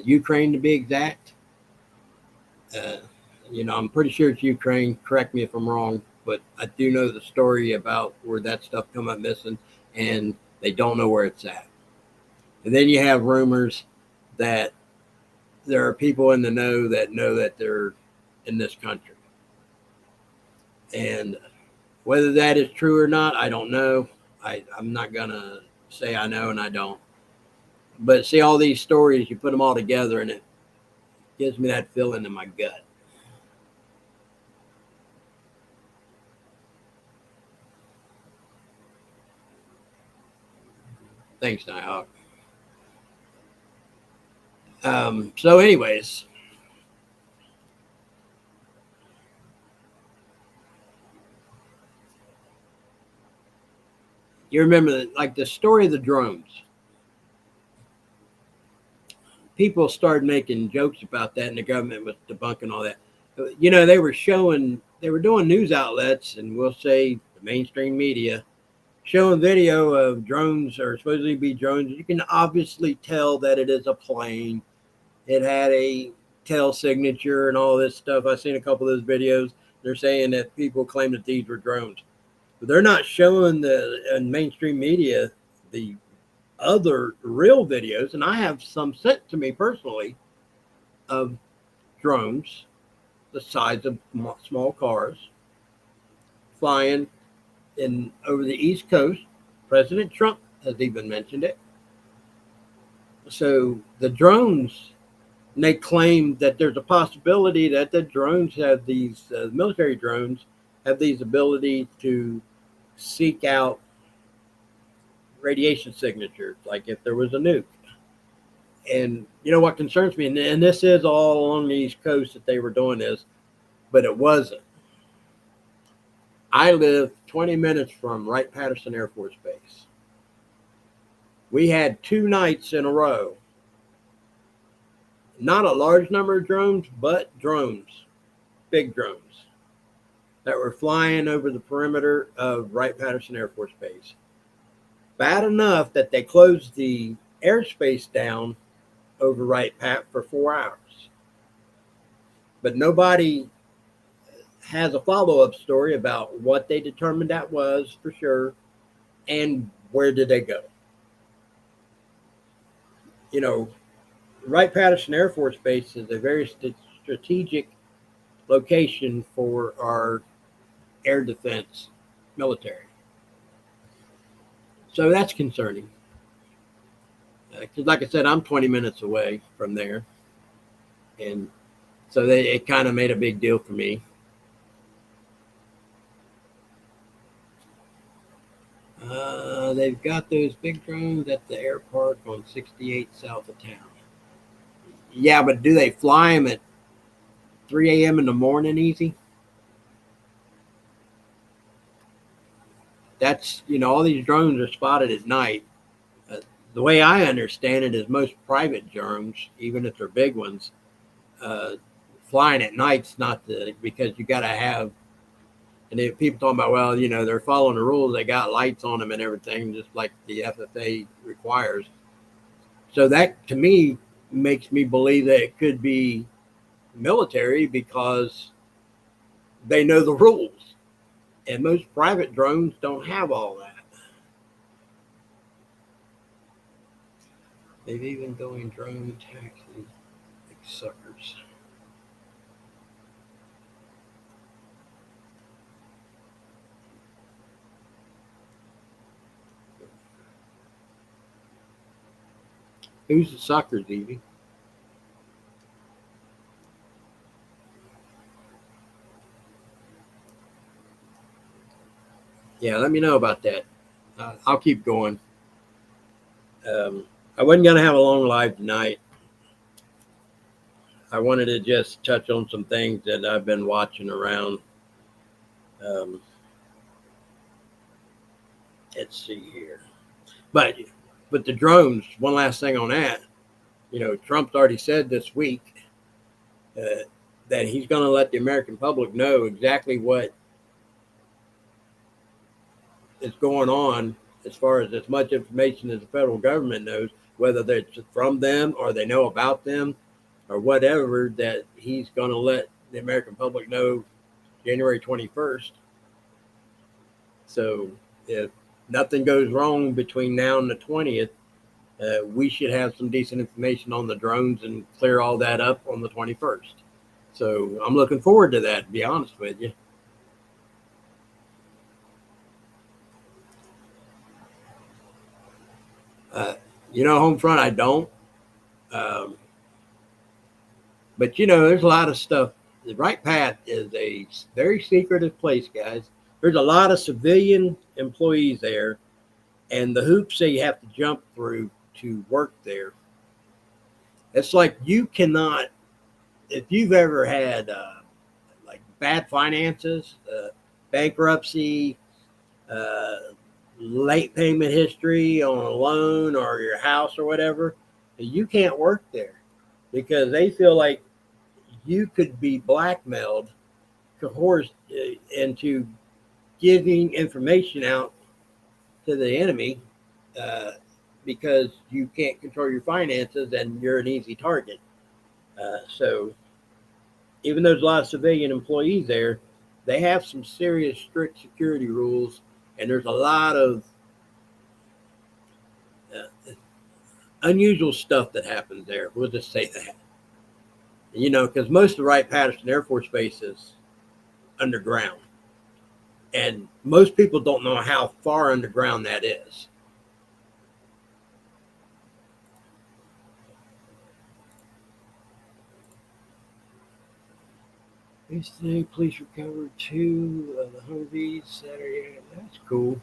Ukraine to be exact. Uh, I'm pretty sure it's Ukraine. Correct me if I'm wrong, but I do know the story about where that stuff come up missing, and they don't know where it's at. And then you have rumors that there are people in the know that they're in this country, and whether that is true or not, I don't know. I'm not gonna say I know and I don't. But see, all these stories, you put them all together, and it gives me that feeling in my gut. Thanks, Nighthawk. So, anyways, you remember like the story of the drones. People started making jokes about that, and the government was debunking all that. They were doing news outlets, and we'll say the mainstream media, showing video of drones or supposedly be drones. You can obviously tell that it is a plane. It had a tail signature and all this stuff. I've seen a couple of those videos. They're saying that people claim that these were drones, but they're not showing the in mainstream media the other real videos. And I have some sent to me personally of drones the size of small cars flying in over the East Coast. President Trump has even mentioned it. So the drones, and they claim that there's a possibility that the drones have these military drones have these ability to seek out radiation signatures, like if there was a nuke. And what concerns me, and this is all along the East Coast that they were doing this, but it wasn't. I live 20 minutes from Wright-Patterson Air Force Base. We had 2 nights in a row, not a large number of drones, but drones, big drones, that were flying over the perimeter of Wright-Patterson Air Force Base. Bad enough that they closed the airspace down over Wright-Pat for 4 hours. But nobody has a follow-up story about what they determined that was for sure, and where did they go. Wright-Patterson Air Force Base is a very strategic location for our air defense military. So that's concerning. Because, like I said, I'm 20 minutes away from there. And so it kind of made a big deal for me. They've got those big drones at the airport on 68 south of town. Yeah, but do they fly them at 3 a.m. in the morning easy? That's, all these drones are spotted at night. Uh, the way I understand it is most private drones, even if they're big ones, uh, flying at night's not because you got to have, and people talking about, well, they're following the rules. They got lights on them and everything, just like the FFA requires. So that to me makes me believe that it could be military because they know the rules. And most private drones don't have all that. They've even going drone taxi like suckers. Who's the suckers, Evie? Yeah, let me know about that. I'll keep going. I wasn't going to have a long live tonight. I wanted to just touch on some things that I've been watching around. Um, let's see here. But the drones, one last thing on that. Trump's already said this week uh, that he's going to let the American public know exactly what is going on as far as much information as the federal government knows, whether it's from them or they know about them or whatever, that he's going to let the American public know January 21st. So if nothing goes wrong between now and the 20th, we should have some decent information on the drones and clear all that up on the 21st. So I'm looking forward to that, to be honest with you. Uh, home front, I don't. Um, but there's a lot of stuff. The right path is a very secretive place, guys. There's a lot of civilian employees there, and the hoops that you have to jump through to work there. It's like you cannot, if you've ever had like bad finances, bankruptcy, uh, late payment history on a loan or your house or whatever, you can't work there because they feel like you could be blackmailed, coerced into giving information out to the enemy uh, because you can't control your finances and you're an easy target. So even though there's a lot of civilian employees there, they have some serious strict security rules, and there's a lot of unusual stuff that happens there. We'll just say that. Because most of Wright-Patterson Air Force Base is underground. And most people don't know how far underground that is. Yesterday, police recovered 2 of the Humvees Saturday. That's cool.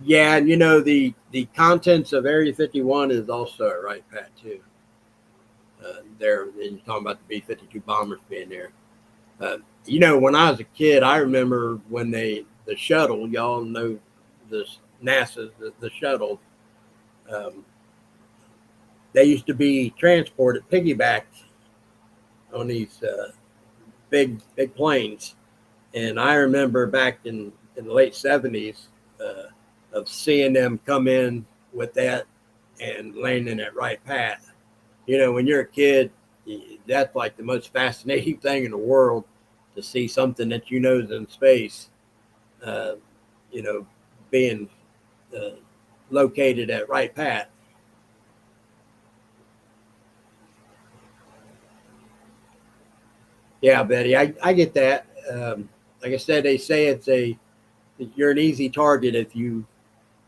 Yeah, and the contents of Area 51 is also at Wright Pat too. There, and you're talking about the B-52 bombers being there. When I was a kid, I remember when the shuttle, y'all know this NASA, the shuttle, um, they used to be transported piggybacked on these big planes, and I remember back in the late 70s of seeing them come in with that and landing at Wright Pat. When you're a kid, that's like the most fascinating thing in the world to see something that is in space, uh, you know, being uh, located at Right Pat. Yeah, Betty, I get that. Like I said, they say you're an easy target if you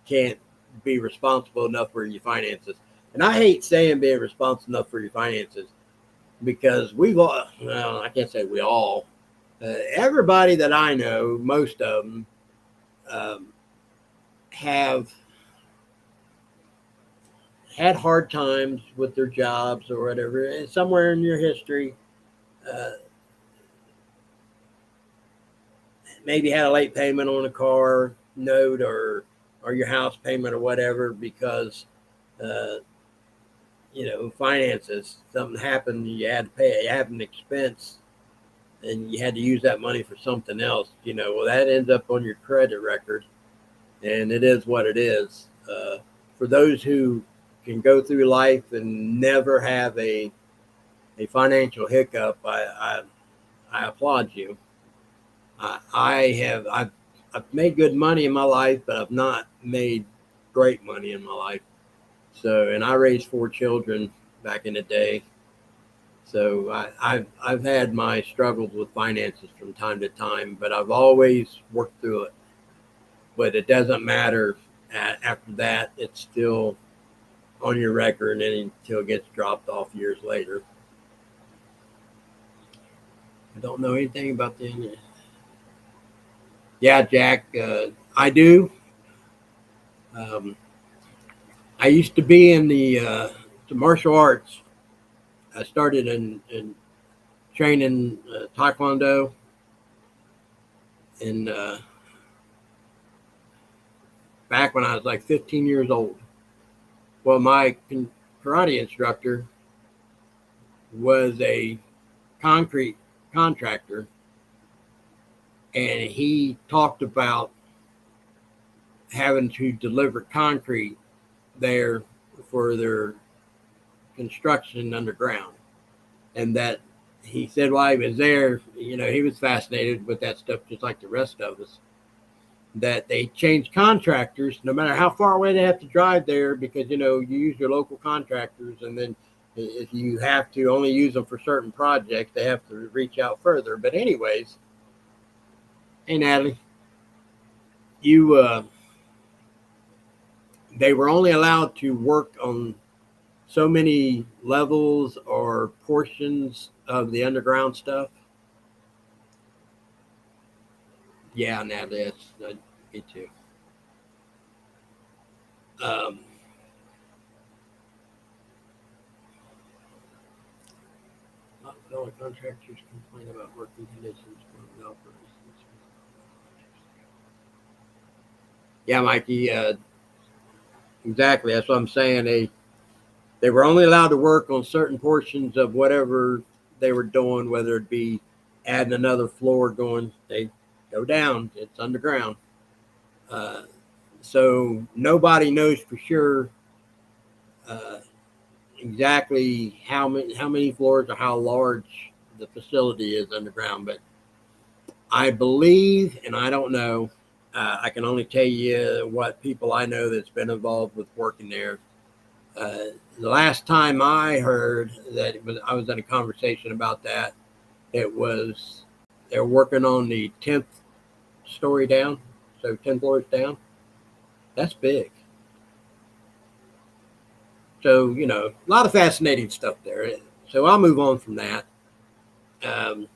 can't be responsible enough for your finances. And I hate saying being responsible enough for your finances because we've all, well, I can't say we all, everybody that I know, most of them um, have had hard times with their jobs or whatever. And somewhere in your history, uh, maybe had a late payment on a car note or your house payment or whatever because uh, finances, something happened, you had to pay, you have an expense, and you had to use that money for something else. Well, that ends up on your credit record, and it is what it is. For those who can go through life and never have a financial hiccup, I applaud you. I've made good money in my life, but I've not made great money in my life. So, and I raised 4 children back in the day. So I've had my struggles with finances from time to time, but I've always worked through it. But it doesn't matter. After that, it's still on your record until it gets dropped off years later. I don't know anything about the. Yeah, Jack, I do. Um, I used to be in the martial arts. I started in training Taekwondo and back when I was like 15 years old. Well, my karate instructor was a concrete contractor, and he talked about having to deliver concrete there for their construction underground. And that he said while he was there, he was fascinated with that stuff just like the rest of us. That they change contractors no matter how far away they have to drive there because you use your local contractors, and then if you have to only use them for certain projects, they have to reach out further. But anyways, hey Natalie, you they were only allowed to work on so many levels or portions of the underground stuff. Yeah, Natalie, that's me too. Um, Fellow contractors complain about working conditions from developers. Yeah, Mikey, exactly. That's what I'm saying. They were only allowed to work on certain portions of whatever they were doing, whether it be adding another floor going, they go down, it's underground. Uh, so nobody knows for sure uh, exactly how many floors or how large the facility is underground, but I believe, and I don't know, I can only tell you what people I know that's been involved with working there. The last time I heard that I was in a conversation about that, it was they're working on the 10th story down, so 10 floors down. That's big. So, a lot of fascinating stuff there. So I'll move on from that. Um,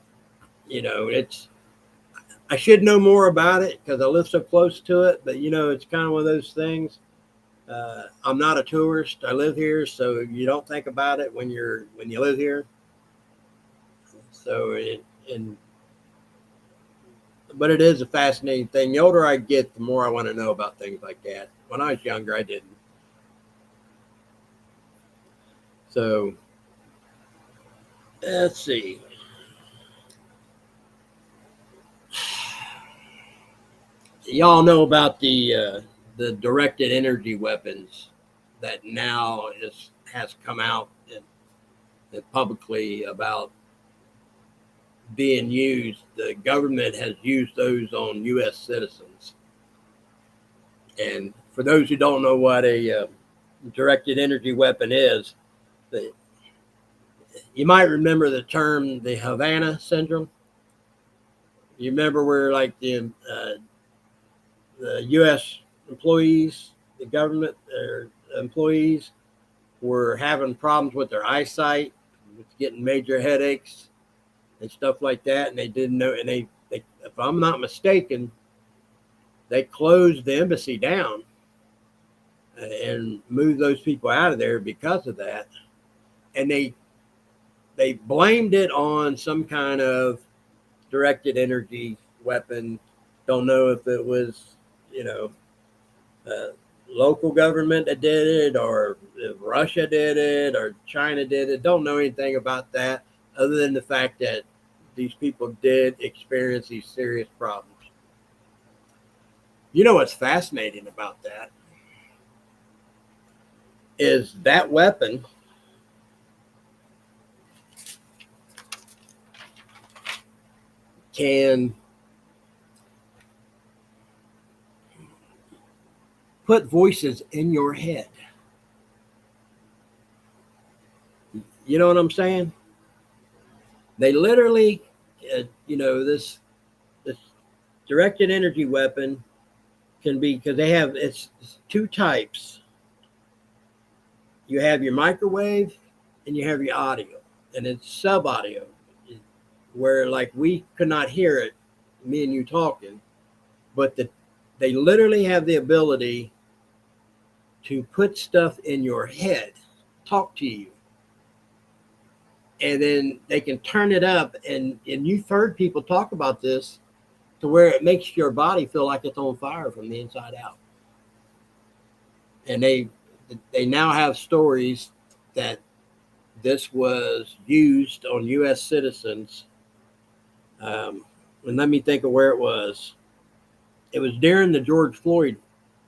it's I should know more about it because I live so close to it, but it's kind of one of those things. I'm not a tourist. I live here, so you don't think about it when you live here. So and but it is a fascinating thing. The older I get, the more I want to know about things like that. When I was younger, I didn't. So let's see. Y'all know about the directed energy weapons that now has come out and publicly about being used. The government has used those on U.S. citizens, and for those who don't know what a directed energy weapon is, the, you might remember the term the Havana syndrome. You remember where like the U.S. employees, the government employees were having problems with their eyesight, getting major headaches and stuff like that, and they didn't know. And they if I'm not mistaken, they closed the embassy down and moved those people out of there because of that. And they blamed it on some kind of directed energy weapon. Don't know if it was, you know, uh, local government that did it, or if Russia did it, or China did it. Don't know anything about that, other than the fact that these people did experience these serious problems. You know what's fascinating about that is that weapon can put voices in your head. You know what I'm saying? They literally, this directed energy weapon can be, because they have, it's two types. You have your microwave and you have your audio, and it's sub audio, where like we could not hear it, me and you talking, but they literally have the ability to put stuff in your head, talk to you, and then they can turn it up. And you've heard people talk about this, to where it makes your body feel like it's on fire from the inside out. And they now have stories that this was used on U.S. citizens. And let me think of where it was. It was during the George Floyd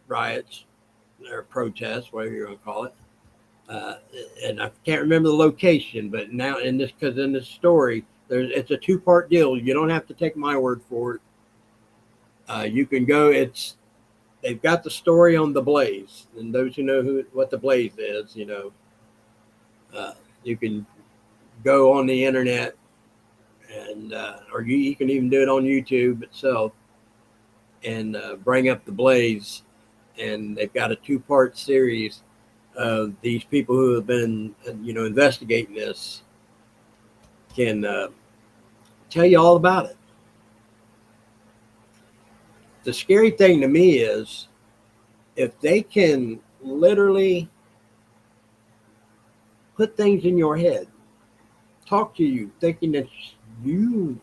riots or protests, whatever you're going to call it. And I can't remember the location, but now because in this story, it's a two-part deal. You don't have to take my word for it. You can go. They've got the story on The Blaze, and those who know what The Blaze is, you can go on the internet, and or you can even do it on YouTube itself, and bring up The Blaze, and they've got a two-part series of these people who have been, investigating this, can tell you all about it. The scary thing to me is if they can literally put things in your head, talk to you, thinking that you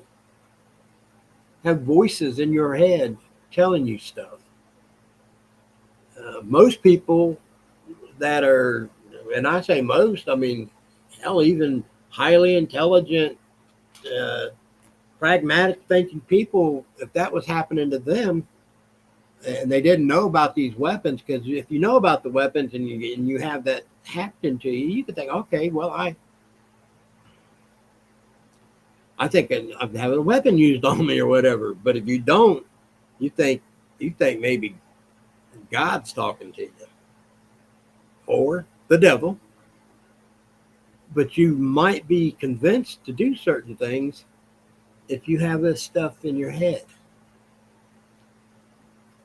have voices in your head telling you stuff. Most people that are, and I say most, I mean, hell, even highly intelligent, pragmatic thinking people, if that was happening to them and they didn't know about these weapons, because if you know about the weapons and you have that happen to you, you could think, okay, well, I think I'm having a weapon used on me or whatever. But if you don't, you think maybe God's talking to you or the devil, but you might be convinced to do certain things if you have this stuff in your head.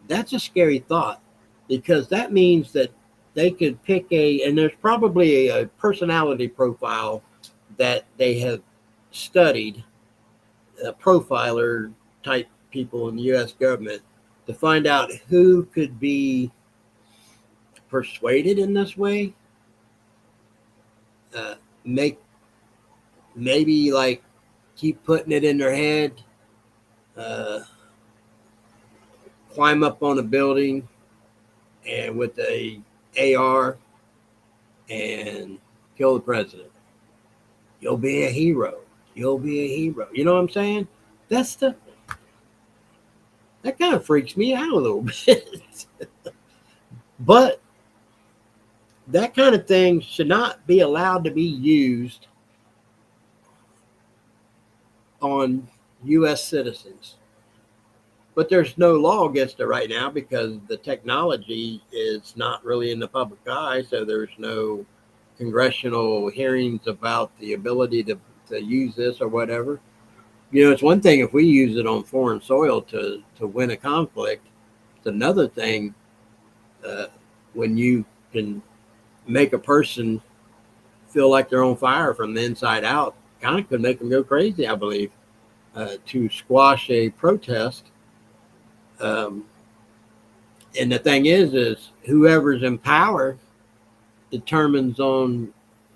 That's a scary thought, because that means that they could pick and there's probably a personality profile that they have studied, profiler type people in the U.S. government, to find out who could be persuaded in this way, maybe like keep putting it in their head, climb up on a building and with a AR and kill the president. You'll be a hero. You'll be a hero. You know what I'm saying? That kind of freaks me out a little bit. But that kind of thing should not be allowed to be used on U.S. citizens. but there's no law against it right now because the technology is not really in the public eye. So there's no congressional hearings about the ability to use this or whatever. It's one thing if we use it on foreign soil to win a conflict. It's another thing uh, when you can make a person feel like they're on fire from the inside out. Kind of could make them go crazy, I believe, to squash a protest. Um, and the thing is whoever's in power determines on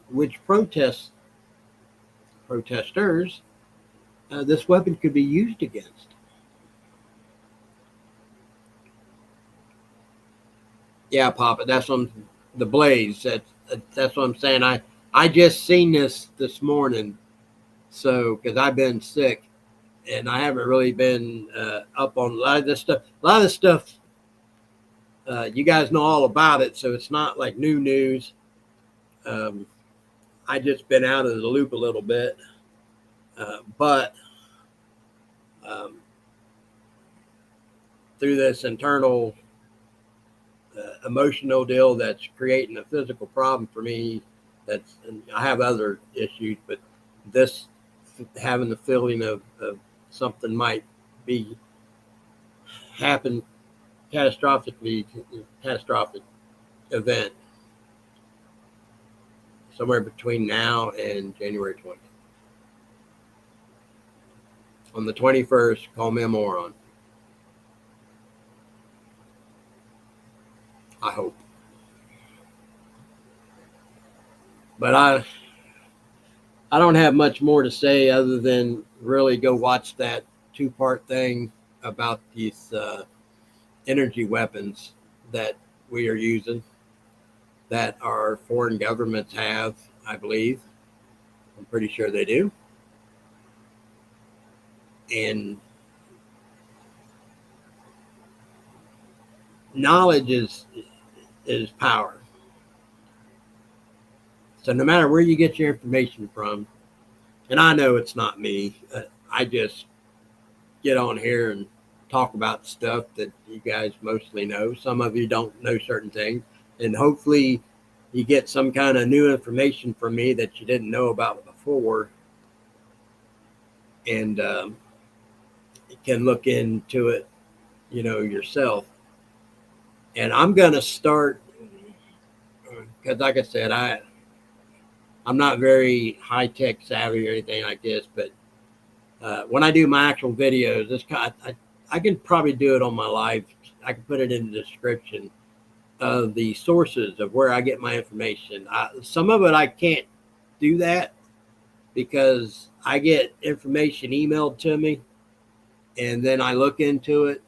which protesters this weapon could be used against. Yeah, Papa, that's on the blaze. That's what I'm saying. I just seen this morning, so because I've been sick and I haven't really been up on a lot of this stuff. A lot of this stuff, you guys know all about it, so it's not like new news. Um, I just been out of the loop a little bit, but um, through this internal emotional deal that's creating a physical problem for me. And I have other issues, but this having the feeling of something might be happen catastrophic event somewhere between now and January 20th. On the 21st, call me a moron. I hope. But I don't have much more to say other than really go watch that 2-part thing about these energy weapons that we are using, that our foreign governments have, I believe. I'm pretty sure they do. And knowledge is power. So no matter where you get your information from, and I know it's not me, I just get on here and talk about stuff that you guys mostly know. Some of you don't know certain things, and hopefully you get some kind of new information from me that you didn't know about before, and you can look into it, yourself. And I'm gonna start because, like I said, I'm not very high tech savvy or anything like this, but when I do my actual videos, I can probably do it on my live. I can put it in the description of the sources of where I get my information. Some of it I can't do that because I get information emailed to me and then I look into it,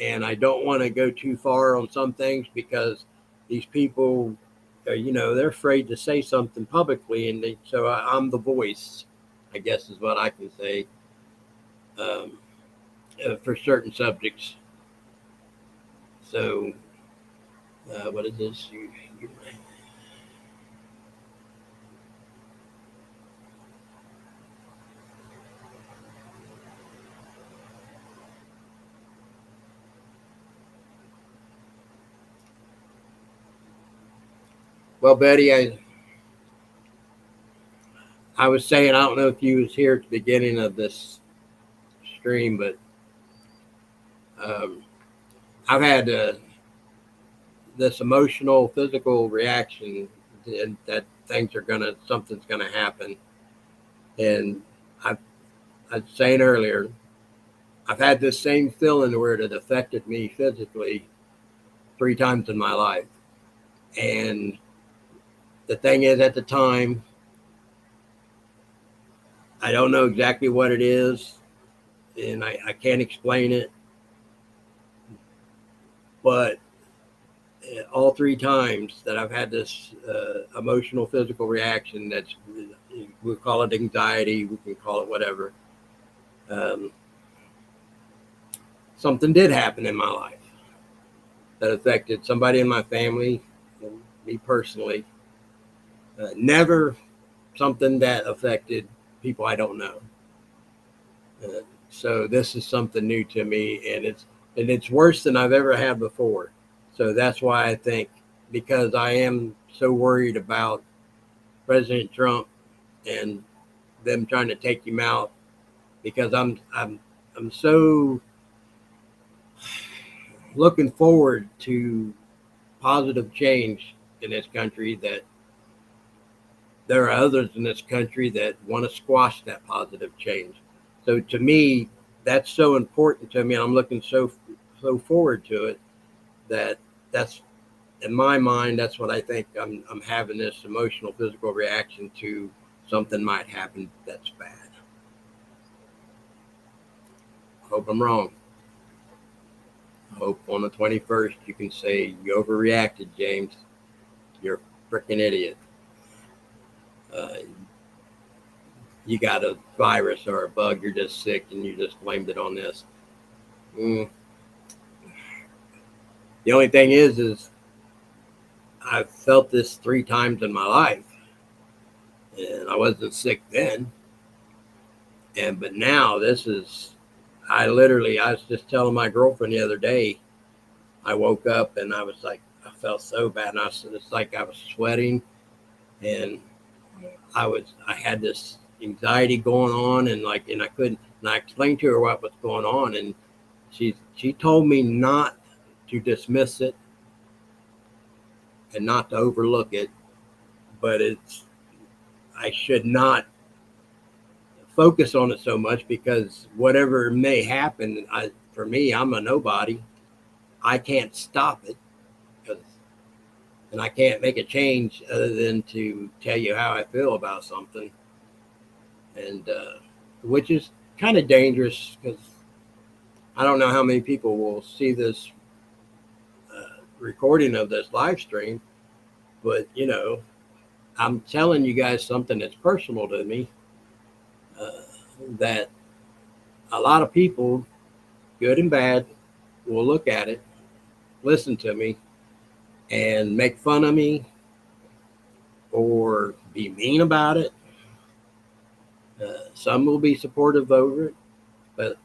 and I don't want to go too far on some things because these people, they're afraid to say something publicly, and so I'm the voice, I guess is what I can say, for certain subjects. So, what is this? Well, Betty, I was saying, I don't know if you was here at the beginning of this stream, but I've had this emotional, physical reaction, and that something's gonna happen. And I was saying earlier, I've had this same feeling where it affected me physically 3 times in my life. And the thing is, at the time, I don't know exactly what it is, and I can't explain it. But all 3 times that I've had this emotional, physical reaction, we call it anxiety, we can call it whatever. Something did happen in my life that affected somebody in my family, and me personally. Never something that affected people I don't know. So this is something new to me, and it's worse than I've ever had before. So that's why I think, because I am so worried about President Trump and them trying to take him out, because I'm so looking forward to positive change in this country, that there are others in this country that want to squash that positive change. So to me, that's so important to me, and I'm looking so forward to it, that that's, in my mind, that's what I think I'm having this emotional, physical reaction to. Something might happen that's bad. Hope I'm wrong. Hope on the 21st you can say, you overreacted, James. You're a freaking idiot. Uh, you got a virus or a bug, you're just sick, and you just blamed it on this. The only thing is I've felt this 3 times in my life, and I wasn't sick then. But now this is, I was just telling my girlfriend the other day, I woke up and I was like, I felt so bad, and it's like I was sweating, and I had this anxiety going on, and I couldn't, and I explained to her what was going on, and she told me not to dismiss it and not to overlook it, but I should not focus on it so much, because whatever may happen, for me, I'm a nobody. I can't stop it, and I can't make a change other than to tell you how I feel about something, and which is kind of dangerous, because I don't know how many people will see this recording of this live stream, but I'm telling you guys something that's personal to me, that a lot of people, good and bad, will look at it, listen to me, and make fun of me or be mean about it. Some will be supportive over it, but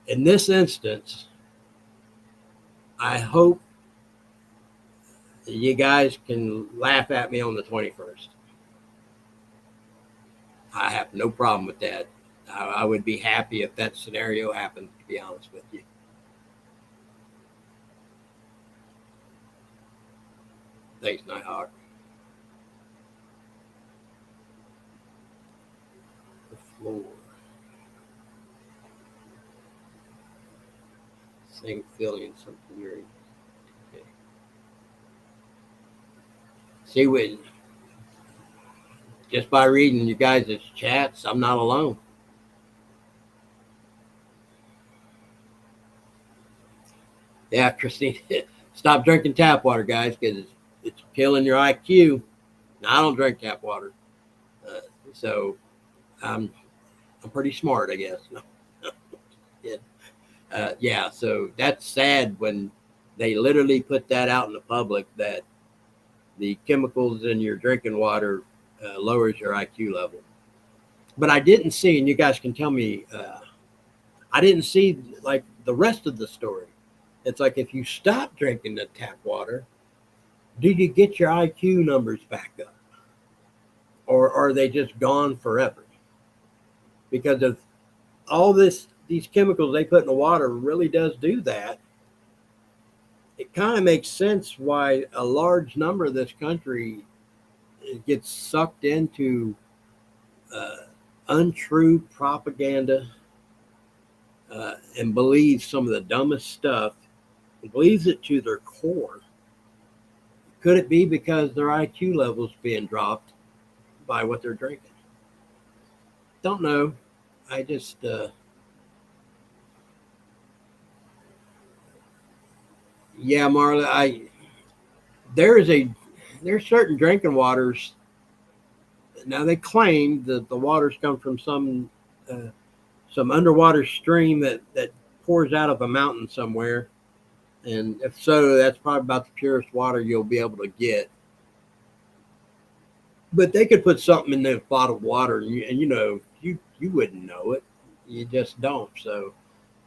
in this instance, I hope you guys can laugh at me on the 21st. I have no problem with that. I would be happy if that scenario happened, to be honest with you. Thanks, Nighthawk. The floor. Same feeling, something you're. Okay. See, just by reading you guys' chats, I'm not alone. Yeah, Christine, stop drinking tap water, guys, because it's killing your IQ. Now, I don't drink tap water, so I'm pretty smart, I guess. No. Yeah, so that's sad when they literally put that out in the public, that the chemicals in your drinking water lowers your IQ level. But I didn't see, and you guys can tell me, I didn't see like the rest of the story. It's like, if you stop drinking the tap water, do you get your IQ numbers back up? Or are they just gone forever? Because of all these chemicals they put in the water really does do that. It kind of makes sense why a large number of this country gets sucked into untrue propaganda, and believes some of the dumbest stuff, and believes it to their core. Could it be because their IQ levels being dropped by what they're drinking? Don't know. I just yeah, Marla, there's certain drinking waters. Now, they claim that the waters come from some underwater stream that pours out of a mountain somewhere, and if so, that's probably about the purest water you'll be able to get. But they could put something in the bottled water, and you wouldn't know it. You just don't. So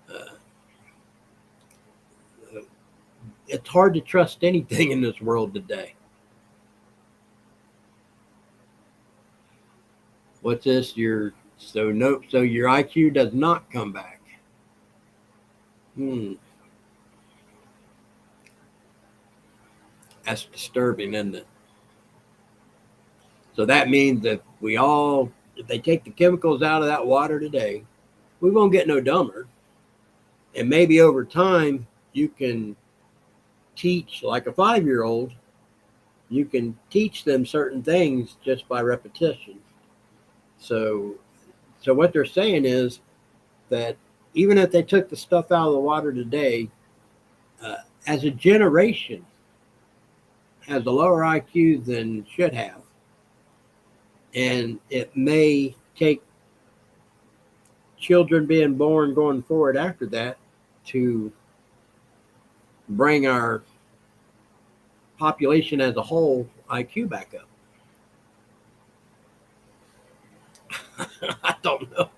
uh, it's hard to trust anything in this world today. What's this? So your IQ does not come back. Hmm, that's disturbing, isn't it? So that means that if they take the chemicals out of that water today, we won't get no dumber. And maybe over time, you can teach, like a 5-year old, you can teach them certain things just by repetition. So, so what they're saying is that even if they took the stuff out of the water today, as a generation, has a lower IQ than should have, and it may take children being born going forward after that to bring our population as a whole IQ back up. I don't know.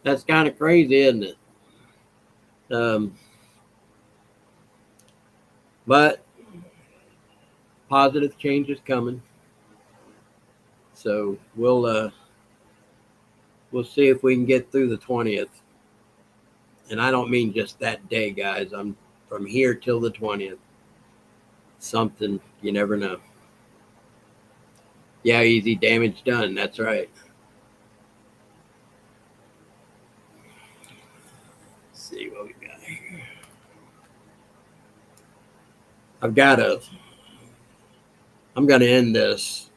That's kind of crazy, isn't it? Um, but positive change is coming, so we'll see if we can get through the 20th. And I don't mean just that day, guys. I'm from here till the 20th. Something you never know. Yeah, easy damage done. That's right. Let's see what we got here. I've got to. I'm going to end this.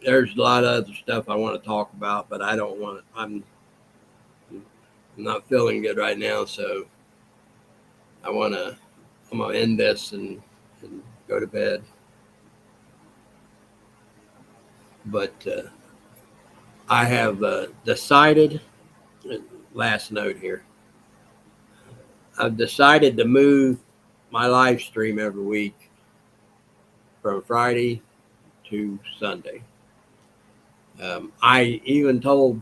There's a lot of other stuff I want to talk about, but I don't want to. I'm not feeling good right now, so I want to. I'm going to end this and go to bed. But I have decided. Last note here. I've decided to move my live stream every week from Friday to Sunday. I even told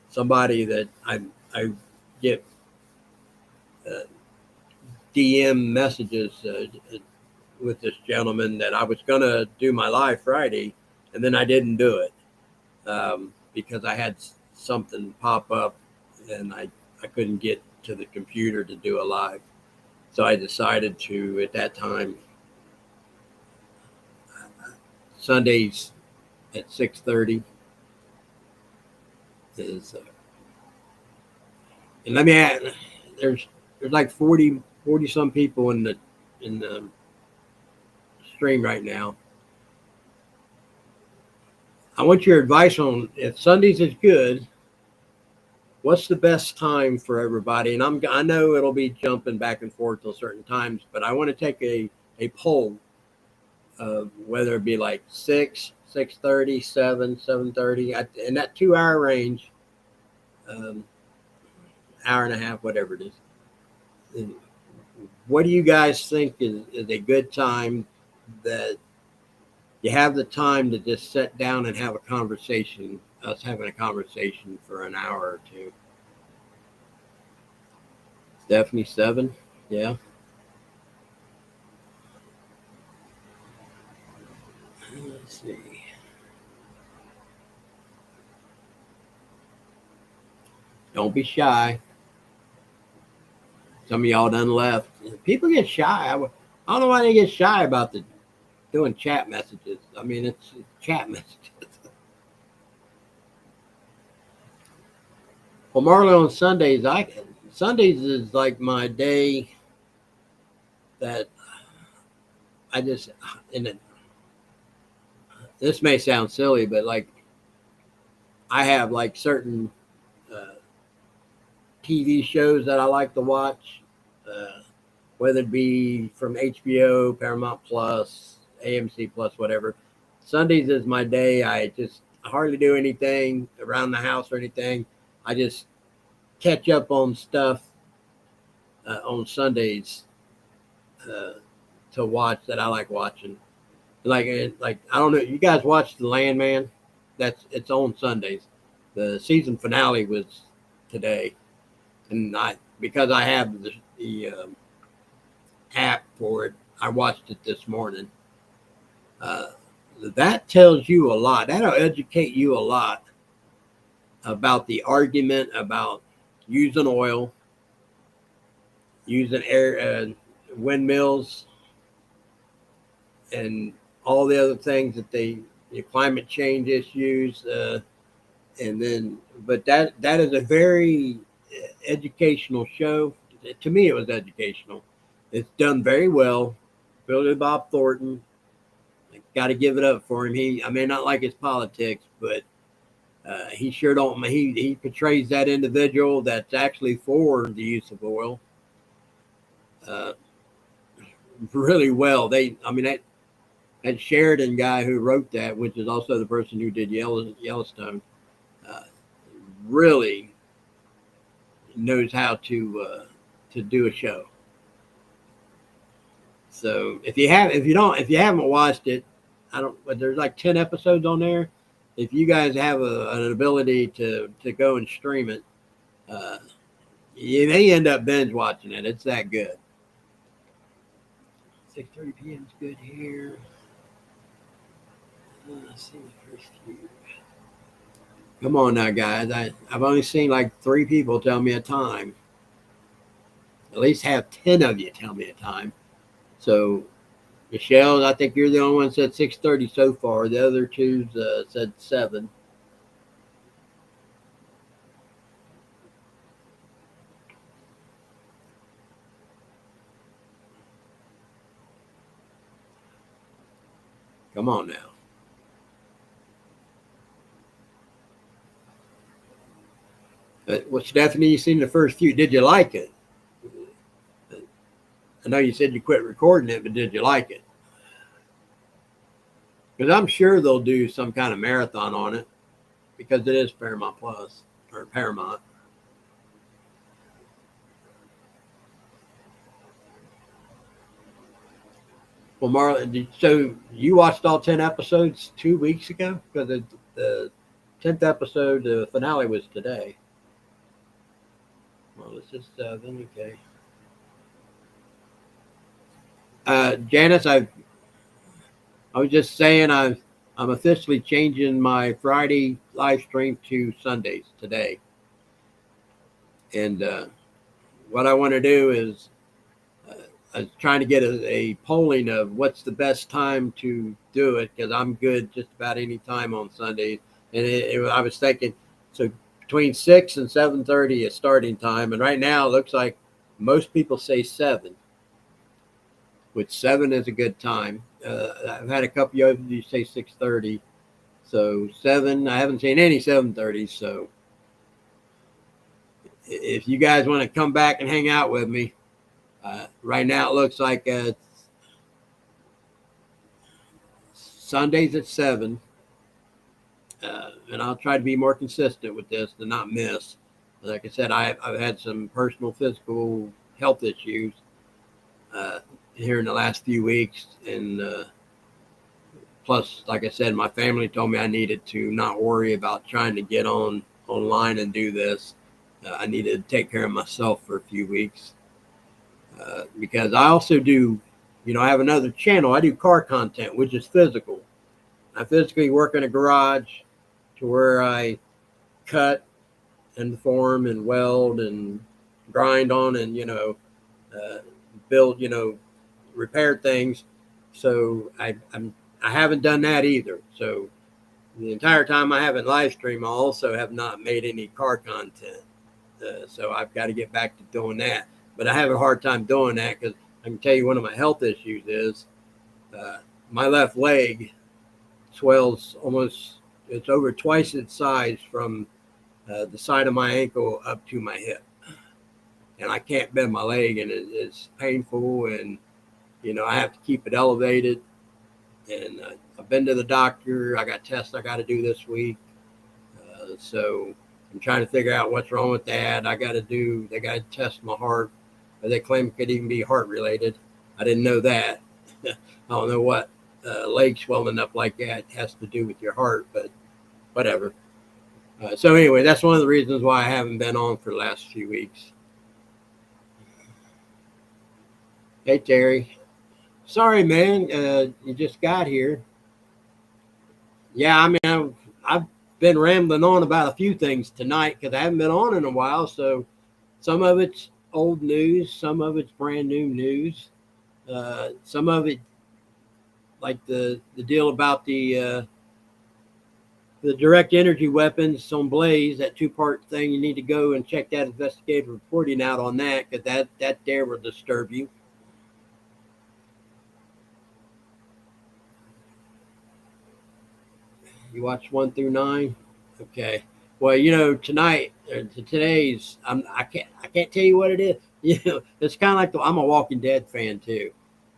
somebody that I get uh, DM messages with this gentleman that I was going to do my live Friday, and then I didn't do it because I had something pop up and I couldn't get to the computer to do a live. So I decided to, at that time, Sundays at 6:30 is, and let me add, there's like 40 some people in the stream right now. I want your advice on if Sundays is good. What's the best time for everybody? And I know it'll be jumping back and forth till certain times, but I want to take a poll of whether it be like 6:30, 7:30, in that 2 hour range, um, hour and a half, whatever it is. And what do you guys think is a good time that you have the time to just sit down and have a conversation, us having a conversation for an hour or two? Stephanie, 7. Yeah. Let's see. Don't be shy. Some of y'all done left. People get shy. I don't know why they get shy about doing chat messages. I mean, it's chat messages. Well, Marlon, on Sundays is like my day that I just, and this may sound silly, but like I have like certain uh, TV shows that I like to watch, uh, whether it be from HBO, Paramount Plus, AMC Plus, whatever. Sundays is my day. I just hardly do anything around the house or anything. I just catch up on stuff on Sundays uh, to watch that I like watching. Like I don't know. You guys watch The Landman? It's on Sundays. The season finale was today, and because I have the app for it, I watched it this morning. Uh, that tells you a lot. That'll educate you a lot about the argument about using oil, using air, windmills, and all the other things that the climate change issues, and then, but that is a very educational show. To me, it was educational. It's done very well. Billy Bob Thornton, got to give it up for him. I may not like his politics, but he sure don't. He portrays that individual that's actually for the use of oil uh, really well. That Sheridan guy who wrote that, which is also the person who did Yellowstone, uh, really knows how to do a show. So if you haven't watched it, I don't. But there's like 10 episodes on there. If you guys have an ability to go and stream it, uh, you may end up binge watching it. It's that good. 6:30 p.m. is good here. Let's see the first few. Come on now, guys. I've only seen like 3 people tell me a time. At least have 10 of you tell me a time. So, Michelle, I think you're the only one that said 6:30 so far. The other 2 said 7. Come on now. Well, Stephanie, you seen the first few. Did you like it? I know you said you quit recording it, but did you like it? Because I'm sure they'll do some kind of marathon on it because it is Paramount Plus or Paramount. Well, Marlon, so you watched all 10 episodes 2 weeks ago? Because the 10th episode, the finale was today. Well, this is 7, okay. Janice, I was just saying I'm officially changing my Friday live stream to Sundays today. And what I want to do is I was trying to get a polling of what's the best time to do it because I'm good just about any time on Sundays. And I was thinking, so between 6 and 7:30 is starting time. And right now it looks like most people say 7. Which 7 is a good time. I've had a couple of you say 6:30. So 7, I haven't seen any 7:30. So if you guys want to come back and hang out with me, right now it looks like Sundays at 7. And I'll try to be more consistent with this to not miss. Like I said, I've had some personal physical health issues here in the last few weeks, and plus, like I said, my family told me I needed to not worry about trying to get online and do this. I needed to take care of myself for a few weeks because I also do, I have another channel. I do car content, which is physical. I physically work in a garage to where I cut and form and weld and grind on and, build, repair things. So I haven't done that either. So the entire time I haven't live streamed, I also have not made any car content. So I've got to get back to doing that. But I have a hard time doing that because I can tell you one of my health issues is my left leg swells almost, it's over twice its size from the side of my ankle up to my hip. And I can't bend my leg, and it's painful, and I have to keep it elevated. And I've been to the doctor. I got tests I got to do this week. So I'm trying to figure out what's wrong with that. They got to test my heart. They claim it could even be heart related. I didn't know that. I don't know what leg swelling up like that has to do with your heart, but whatever. So anyway, that's one of the reasons why I haven't been on for the last few weeks. Hey, Terry. Sorry, man. You just got here. Yeah, I mean, I've been rambling on about a few things tonight because I haven't been on in a while. So some of it's old news, some of it's brand new news, some of it like the deal about the direct energy weapons on Blaze, that two-part thing. You need to go and check that investigative reporting out on that because that there will disturb you. You watch 1 through 9. Okay. Well, tonight, today's, I can't tell you what it is. It's kind of like I'm a Walking Dead fan too,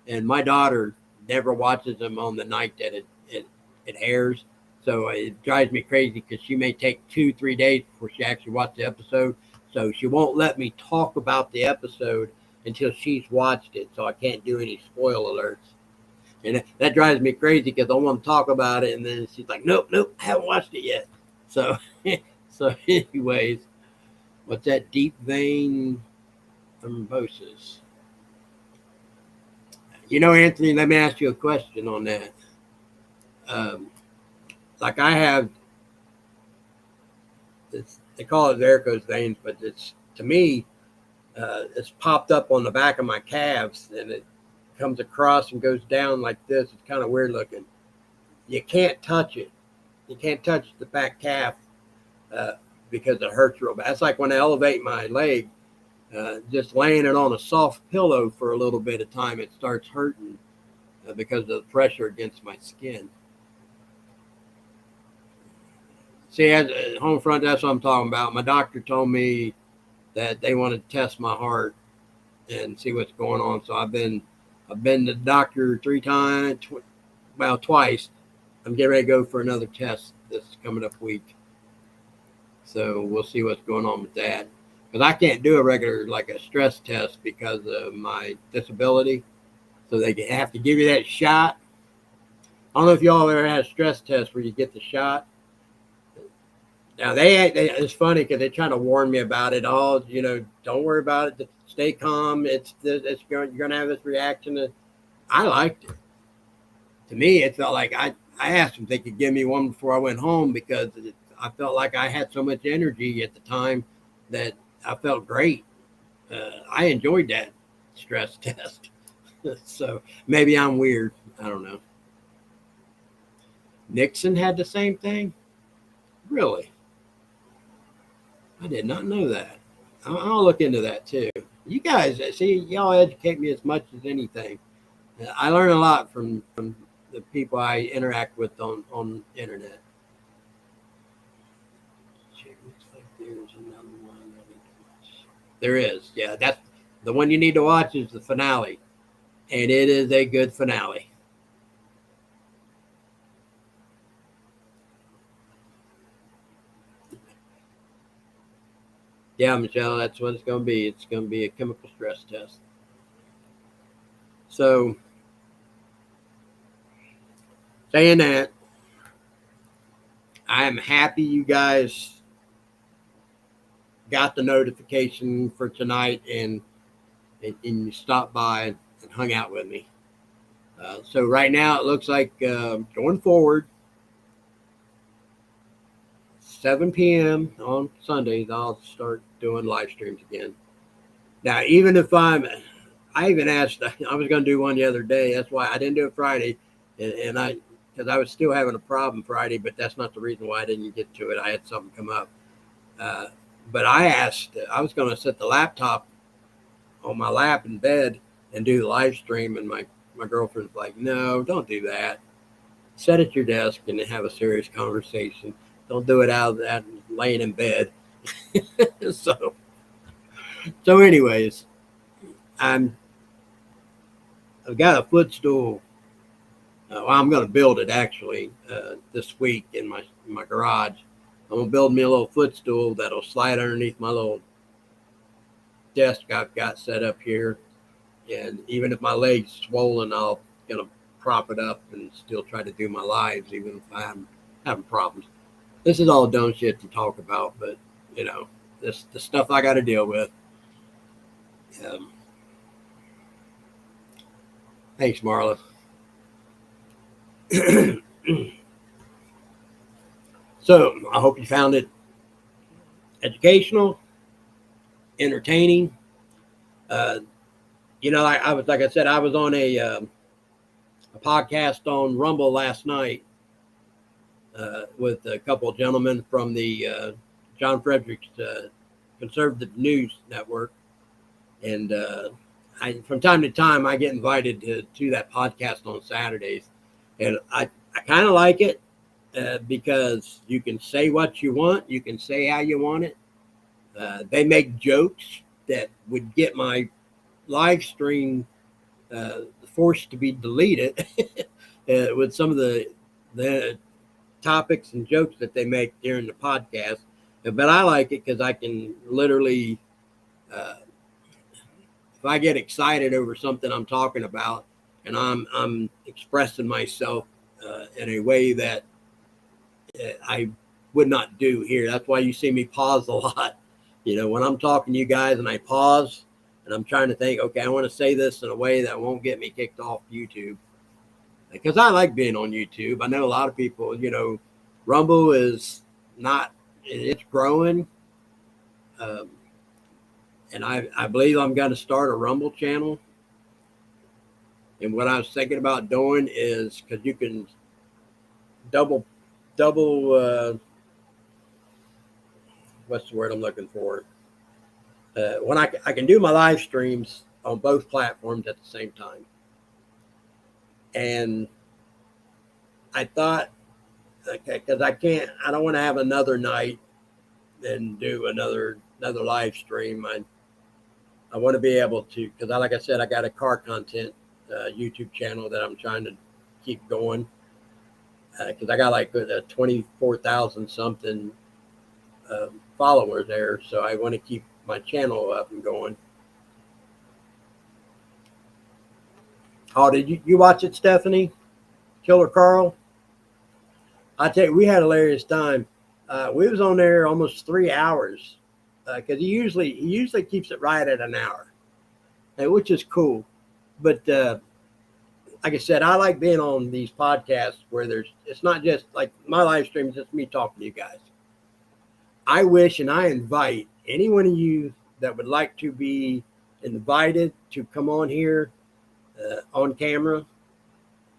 and my daughter never watches them on the night that it airs. So it drives me crazy because she may take 2-3 days before she actually watches the episode. So she won't let me talk about the episode until she's watched it. So I can't do any spoil alerts. And that drives me crazy because I want to talk about it. And then she's like, nope, I haven't watched it yet. So, so anyways, what's that? Deep vein thrombosis. Anthony, let me ask you a question on that. Like I have, they call it varicose veins, but to me, it's popped up on the back of my calves and it comes across and goes down like this. It's kind of weird looking. You can't touch it. You can't touch the back calf because it hurts real bad. It's like when I elevate my leg, just laying it on a soft pillow for a little bit of time, it starts hurting because of the pressure against my skin. See, as home front, that's what I'm talking about. My doctor told me that they want to test my heart and see what's going on. So I've been to the doctor 3 times, twice. I'm getting ready to go for another test this coming up week. So we'll see what's going on with that. Because I can't do a regular, like a stress test because of my disability. So they have to give you that shot. I don't know if y'all ever had a stress test where you get the shot. Now it's funny because they're trying to warn me about it. Oh, don't worry about it. Stay calm. You're going to have this reaction. I liked it. To me, it felt like I asked them if they could give me one before I went home because I felt like I had so much energy at the time that I felt great. I enjoyed that stress test. So maybe I'm weird. I don't know. Nixon had the same thing? Really? I did not know that. I'll look into that too. You guys, see, y'all educate me as much as anything. I learn a lot from the people I interact with on internet. Looks like there's another one I need to watch. There is, yeah. That's the one you need to watch is the finale, and it is a good finale. Yeah, Michelle, that's what it's going to be. It's going to be a chemical stress test. So, saying that, I am happy you guys got the notification for tonight and you stopped by and hung out with me. So right now it looks like going forward, 7 p.m. on Sundays, I'll start doing live streams again. Now, even if I even asked, I was going to do one the other day. That's why I didn't do it Friday. Because I was still having a problem Friday, but that's not the reason why I didn't get to it. I had something come up. But I asked, I was going to set the laptop on my lap in bed and do the live stream. And my girlfriend's like, no, don't do that. Sit at your desk and have a serious conversation. Don't do it out of that laying in bed. So anyways, I've got a footstool. Well, I'm going to build it actually this week in my garage. I'm going to build me a little footstool that'll slide underneath my little desk I've got set up here. And even if my leg's swollen, I'll going to prop it up and still try to do my lives, even if I'm having problems. this is all dumb shit to talk about, but this the stuff I got to deal with. Um, Thanks, Marla. So I hope you found it educational, entertaining. Uh, I was like I said, I was on a podcast on Rumble last night with a couple of gentlemen from the John Frederick's Conservative News Network, and from time to time I get invited to that podcast on Saturdays, and I kind of like it because you can say what you want, you can say how you want it. They make jokes that would get my live stream forced to be deleted with some of the topics and jokes that they make during the podcast. But I like it because I can literally, if I get excited over something I'm talking about, and I'm expressing myself in a way that I would not do here. That's why you see me pause a lot. When I'm talking to you guys and I pause and I'm trying to think, okay, I want to say this in a way that won't get me kicked off YouTube. Because I like being on YouTube. I know a lot of people, Rumble is not, it's growing. And I believe I'm going to start a Rumble channel. And what I was thinking about doing is, because you can double, what's the word I'm looking for? When I can do my live streams on both platforms at the same time. And I thought, okay, because I don't want to have another night and do another live stream. I want to be able to, because like I said, I got a car content YouTube channel that I'm trying to keep going. Because I got like 24,000 something followers there. So I want to keep my channel up and going. Oh, did you watch it, Stephanie? Killer Carl? I tell you, we had a hilarious time. We was on there almost 3 hours because he usually keeps it right at an hour, which is cool. But like I said, I like being on these podcasts where it's not just like my live stream, it's just me talking to you guys. I wish and I invite any one of you that would like to be invited to come on here on camera,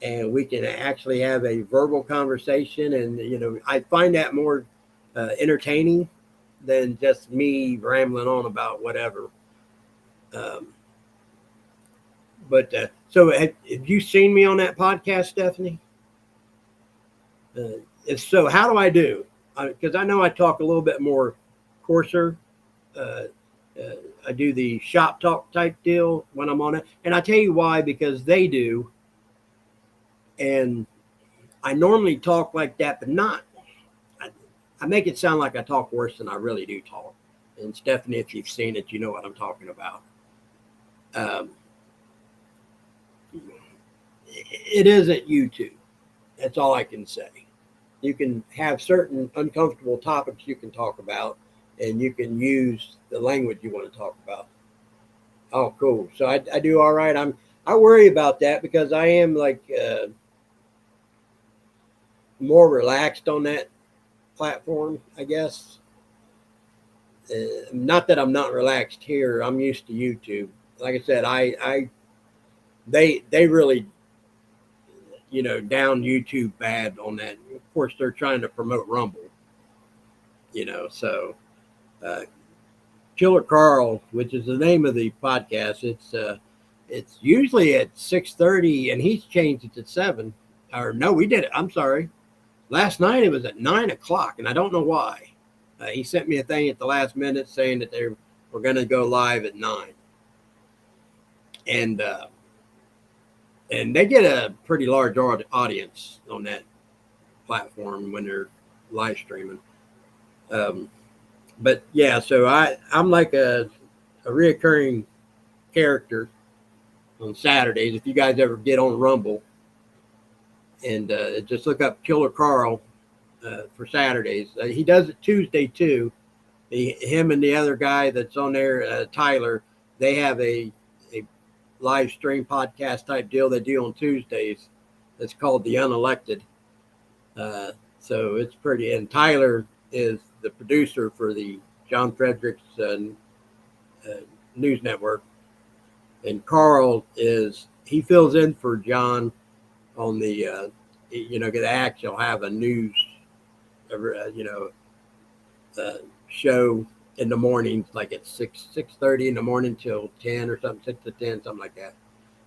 and we can actually have a verbal conversation. And, I find that more entertaining than just me rambling on about whatever. So have you seen me on that podcast, Stephanie? If so, how do I do? Because I know I talk a little bit more coarser. I do the shop talk type deal when I'm on it. And I tell you why, because they do. And I normally talk like that, but not. I make it sound like I talk worse than I really do talk. And Stephanie, if you've seen it, you know what I'm talking about. It isn't YouTube. That's all I can say. You can have certain uncomfortable topics you can talk about, and you can use the language you want to talk about. Oh, cool. So I do all right. I worry about that because I am like more relaxed on that platform, I guess. Not that I'm not relaxed here. I'm used to YouTube. Like I said, they really, down YouTube bad on that. Of course, they're trying to promote Rumble, so Killer Carl, which is the name of the podcast, it's usually at 6:30, and he's changed it to 7. Or no, we did it. I'm sorry. Last night it was at 9 o'clock, and I don't know why. He sent me a thing at the last minute saying that they were going to go live at 9. And they get a pretty large audience on that platform when they're live streaming. But yeah, so I'm like a reoccurring character on Saturdays. If you guys ever get on Rumble and just look up Killer Carl, for Saturdays. He does it Tuesday too. Him and the other guy that's on there, Tyler, they have a live stream podcast type deal they do on Tuesdays. It's called The Unelected. So it's pretty. And Tyler is the producer for the John Fredericks news network, and Carl he fills in for John on the the actual have a news show in the mornings, like at 6:30 in the morning till 10 or something, 6 to 10, something like that.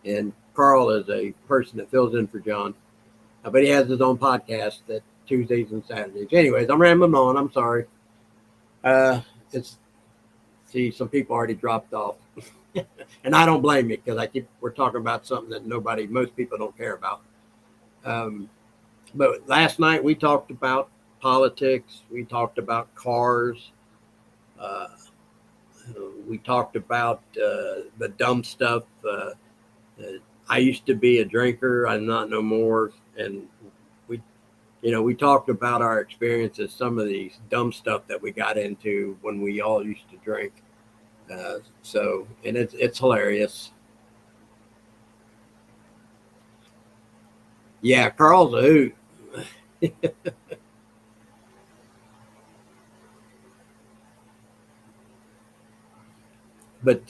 And Carl is a person that fills in for John, but he has his own podcast that Tuesdays and Saturdays. Anyways, I'm rambling on. I'm sorry. Some people already dropped off, and I don't blame you, because we're talking about something that most people don't care about. But last night we talked about politics. We talked about cars. We talked about the dumb stuff. I used to be a drinker. I'm not no more. And we talked about our experiences, some of these dumb stuff that we got into when we all used to drink. And it's hilarious. Yeah, Carl's a hoot. But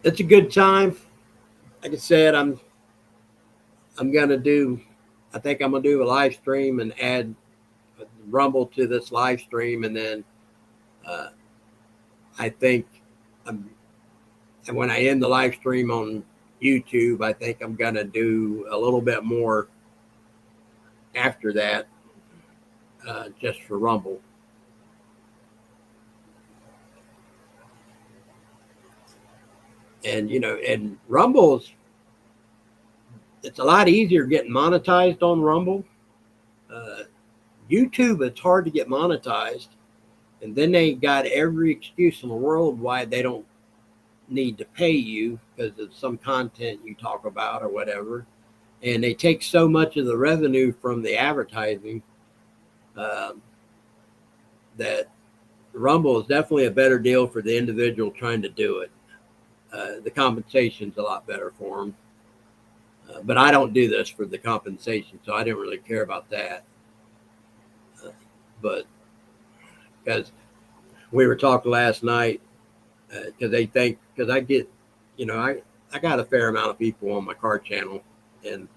it's a good time. Like I said, I think I'm gonna do a live stream and add Rumble to this live stream, and then I think and when I end the live stream on YouTube, I think I'm gonna do a little bit more after that, just for Rumble. And Rumble's, it's a lot easier getting monetized on Rumble. YouTube, it's hard to get monetized. And then they got every excuse in the world why they don't need to pay you, because of some content you talk about or whatever. And they take so much of the revenue from the advertising that Rumble is definitely a better deal for the individual trying to do it. The compensation's a lot better for them. But I don't do this for the compensation, so I didn't really care about that. But because we were talking last night, because I get, I got a fair amount of people on my car channel, and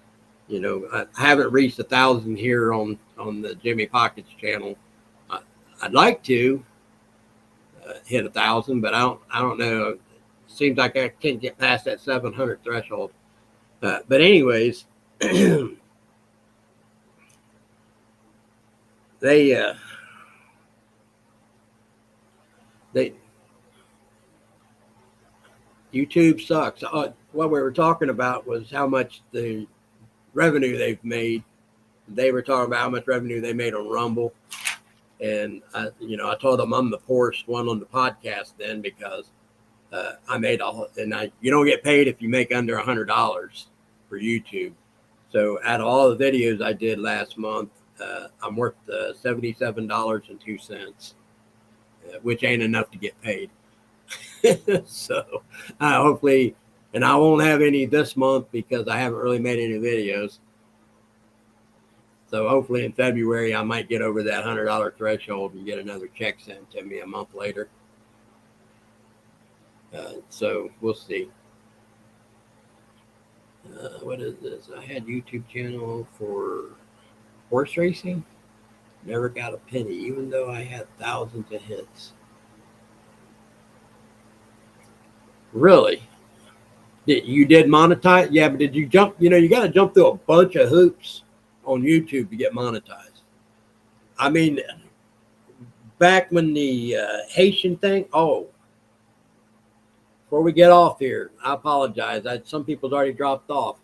I haven't reached 1,000 here on the Jimmy Pockets channel. I'd like to hit 1,000, but I don't know. Seems like I can't get past that 700 threshold. But anyways, they YouTube sucks. What we were talking about was how much the revenue they've made. They were talking about how much revenue they made on Rumble, and I told them I'm the poorest one on the podcast then, because I made you don't get paid if you make under $100 for YouTube. So out of all the videos I did last month, I'm worth $77.02, which ain't enough to get paid. So hopefully, and I won't have any this month because I haven't really made any videos. So hopefully in February, I might get over that $100 threshold and get another check sent to me a month later. So we'll see. What is this? I had YouTube channel for horse racing. Never got a penny, even though I had thousands of hits. Really? You did monetize? Yeah, but did you jump? You got to jump through a bunch of hoops on YouTube to get monetized. I mean, back when the Haitian thing, before we get off here, I apologize. Some people's already dropped off.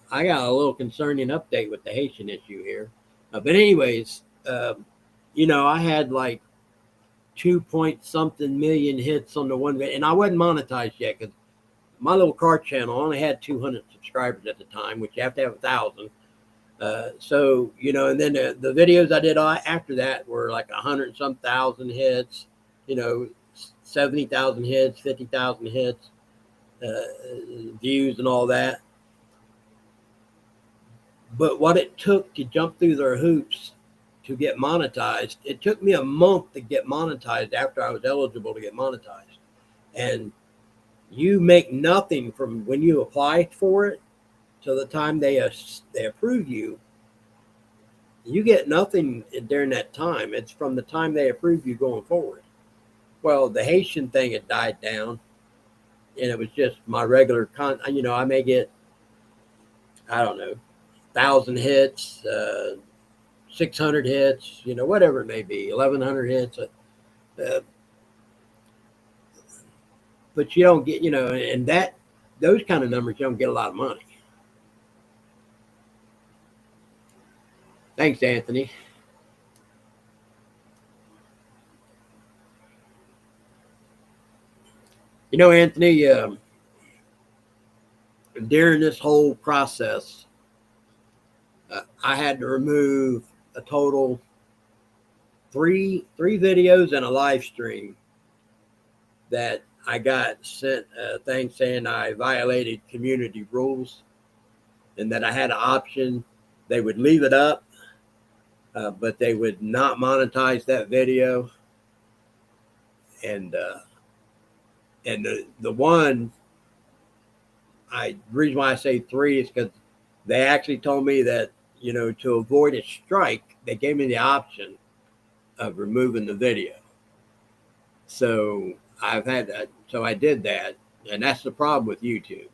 I got a little concerning update with the Haitian issue here. But anyways, I had like 2-point-something million hits on the one video, and I wasn't monetized yet because my little car channel only had 200 subscribers at the time, which you have to have 1,000. So, and then the videos I did after that were like 100 and some thousand hits, 70,000 hits, 50,000 hits, views and all that. But what it took to jump through their hoops to get monetized, it took me a month to get monetized after I was eligible to get monetized. And you make nothing from when you apply for it to the time they approve you. You get nothing during that time. It's from the time they approve you going forward. Well, the Haitian thing had died down, and it was just my regular I may get, I don't know, 1,000 hits, 600 hits, whatever it may be, 1,100 hits. But you don't get, and those kind of numbers, you don't get a lot of money. Thanks, Anthony. Anthony, during this whole process, I had to remove a total three videos and a live stream that I got sent a thing saying I violated community rules, and that I had an option. They would leave it up, but they would not monetize that video. And the one, reason why I say three is because they actually told me that, to avoid a strike, they gave me the option of removing the video. So I've had that. So I did that. And that's the problem with YouTube.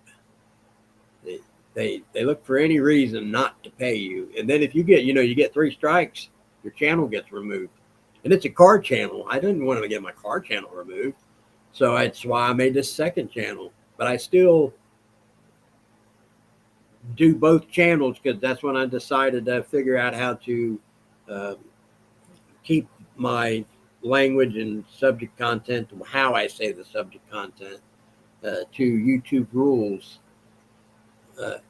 They look for any reason not to pay you. And then if you get, you get 3 strikes, your channel gets removed. And it's a car channel. I didn't want to get my car channel removed. So that's why I made this second channel. But I still do both channels, because that's when I decided to figure out how to keep my language and subject content, how I say the subject content, to YouTube rules,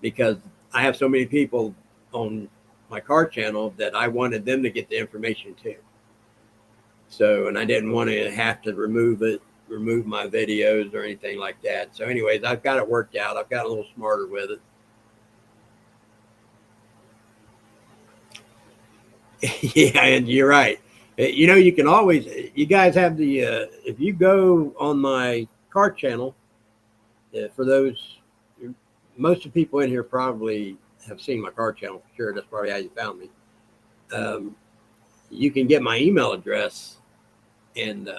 because I have so many people on my car channel that I wanted them to get the information too. So, and I didn't want to have to remove my videos or anything like that. So anyways, I've got it worked out. I've got a little smarter with it. Yeah, and you're right. You can always, you guys have the, if you go on my car channel, for those, most of the people in here probably have seen my car channel for sure. That's probably how you found me. You can get my email address and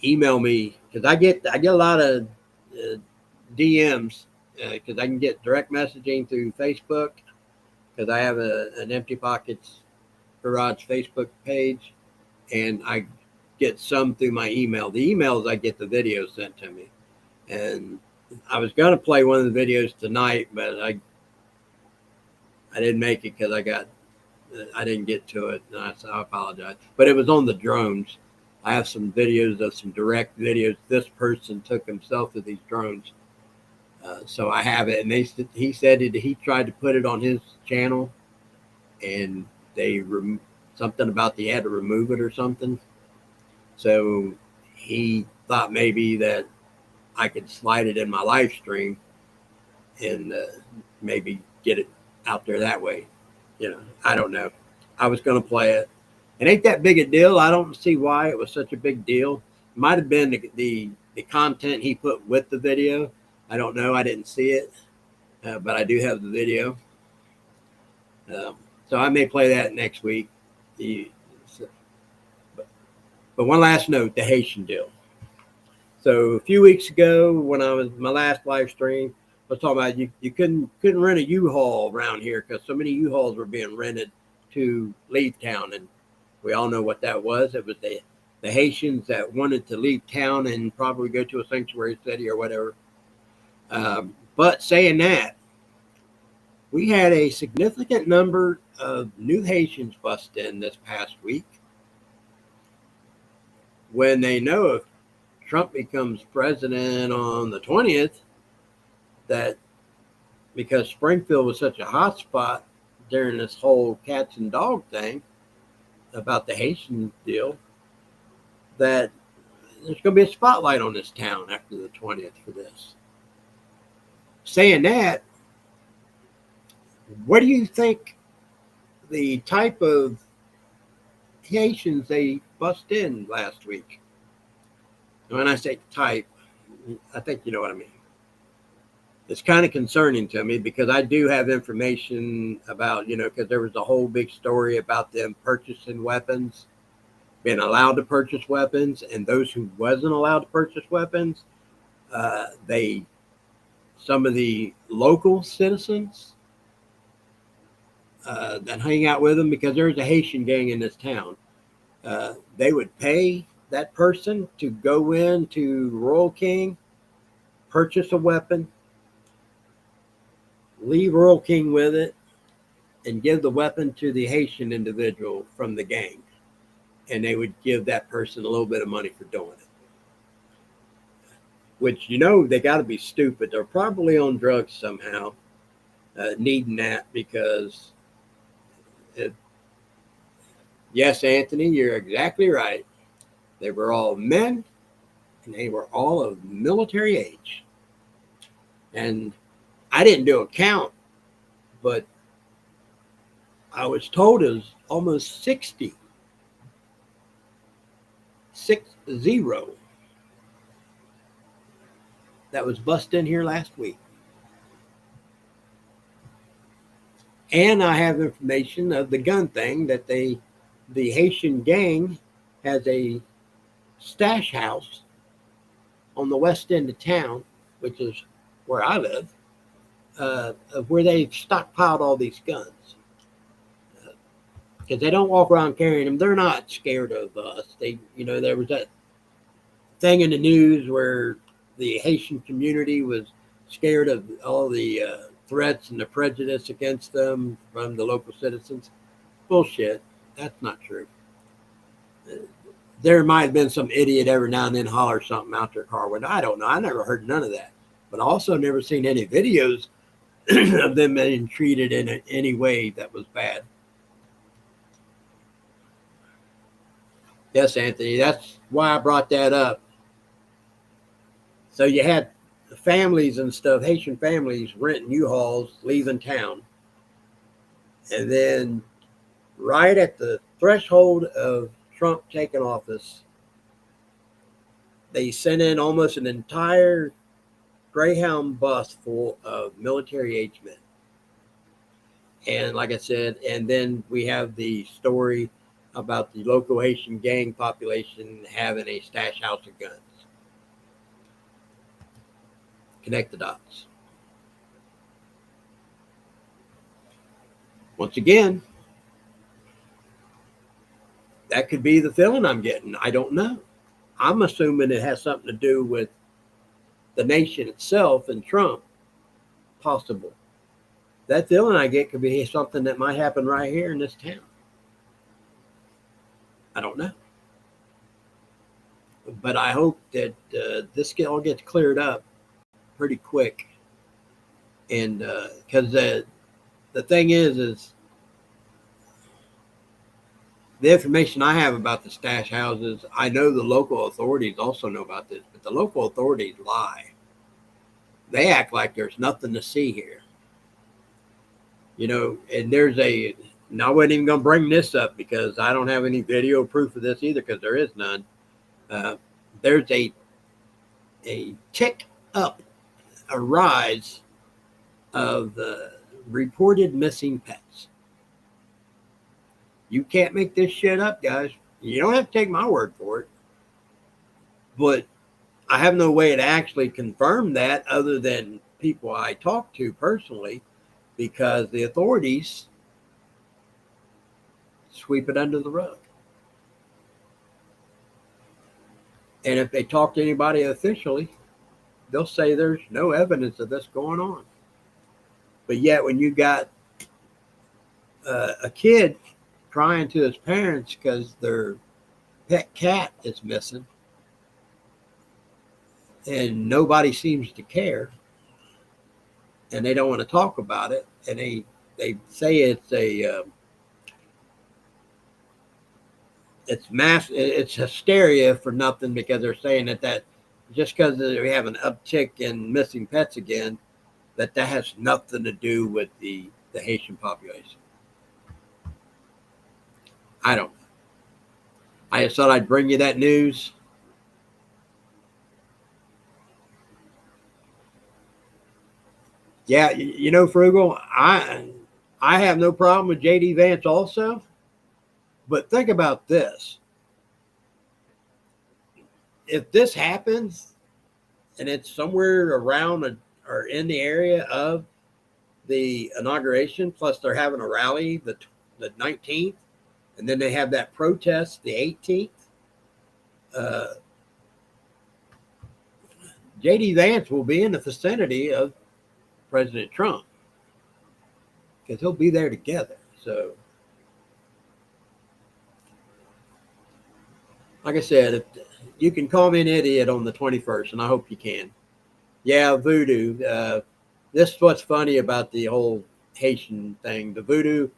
email me, because I get a lot of DMs, because I can get direct messaging through Facebook, because I have an Empty Pockets Garage Facebook page, and I get some through my email. The emails, I get the videos sent to me. And I was going to play one of the videos tonight, but I didn't make it because I didn't get to it. And I apologize. But it was on the drones. I have some videos of some direct videos this person took himself to these drones. So I have it, and he said he tried to put it on his channel, and they something about they had to remove it or something. So he thought maybe that I could slide it in my live stream and maybe get it out there that way. I don't know. I was going to play it. It ain't that big a deal. I don't see why it was such a big deal. It might have been the content he put with the video. I don't know. I didn't see it, but I do have the video. So I may play that next week. But one last note, the Haitian deal. So a few weeks ago, when I was my last live stream, I was talking about you couldn't rent a U-Haul around here because so many U-Hauls were being rented to leave town, and we all know what that was. It was the Haitians that wanted to leave town and probably go to a sanctuary city or whatever. But saying that, we had a significant number of new Haitians bust in this past week. When they know if Trump becomes president on the 20th, that because Springfield was such a hot spot during this whole cats and dog thing about the Haitian deal, that there's going to be a spotlight on this town after the 20th for this. Saying that, what do you think the type of Haitians they bust in last week? When I say type, I think you know what I mean. It's kind of concerning to me because I do have information about, because there was a whole big story about them purchasing weapons, being allowed to purchase weapons, and those who wasn't allowed to purchase weapons, some of the local citizens that hang out with them, because there's a Haitian gang in this town, they would pay that person to go into Royal King, purchase a weapon, leave Royal King with it, and give the weapon to the Haitian individual from the gang. And they would give that person a little bit of money for doing it. Which, they got to be stupid. They're probably on drugs somehow, needing that because, yes, Anthony, you're exactly right. They were all men, and they were all of military age. And I didn't do a count, but I was told it was almost 60. 60. That was busted in here last week. And I have information of the gun thing that the Haitian gang has a stash house on the west end of town, which is where I live, where they've stockpiled all these guns. Because they don't walk around carrying them. They're not scared of us. There was that thing in the news where the Haitian community was scared of all the threats and the prejudice against them from the local citizens. Bullshit. That's not true. There might have been some idiot every now and then holler something out their car window. I don't know. I never heard none of that. But I also never seen any videos of them being treated in any way that was bad. Yes, Anthony, that's why I brought that up. So you had families and stuff, Haitian families renting U-Hauls, leaving town. And then right at the threshold of Trump taking office, they sent in almost an entire Greyhound bus full of military age men. And like I said, and then we have the story about the local Haitian gang population having a stash house of guns. Connect the dots. Once again, that could be the feeling I'm getting. I don't know. I'm assuming it has something to do with the nation itself and Trump. Possible. That feeling I get could be something that might happen right here in this town. I don't know. But I hope that this all gets cleared up pretty quick. And because the thing is the information I have about the stash houses, I know the local authorities also know about this, but the local authorities lie. They act like there's nothing to see here. And there's and I wasn't even going to bring this up because I don't have any video proof of this either because there is none. There's a tick up, a rise of reported missing pets. You can't make this shit up, guys. You don't have to take my word for it. But I have no way to actually confirm that other than people I talk to personally, because the authorities sweep it under the rug. And if they talk to anybody officially, they'll say there's no evidence of this going on. But yet when you got a kid crying to his parents because their pet cat is missing and nobody seems to care, and they don't want to talk about it, and they say it's hysteria for nothing, because they're saying that just because we have an uptick in missing pets again, that has nothing to do with the Haitian population. I don't. I just thought I'd bring you that news. Yeah, you know, Frugal, I have no problem with JD Vance also, but think about this: if this happens and it's somewhere around or in the area of the inauguration, plus they're having a rally the 19th, and then they have that protest the 18th. Uh, JD Vance will be in the vicinity of President Trump, because he'll be there together. So, like I said, if you can call me an idiot on the 21st, and I hope you can. Yeah, voodoo. This is what's funny about the whole Haitian thing. The voodoo,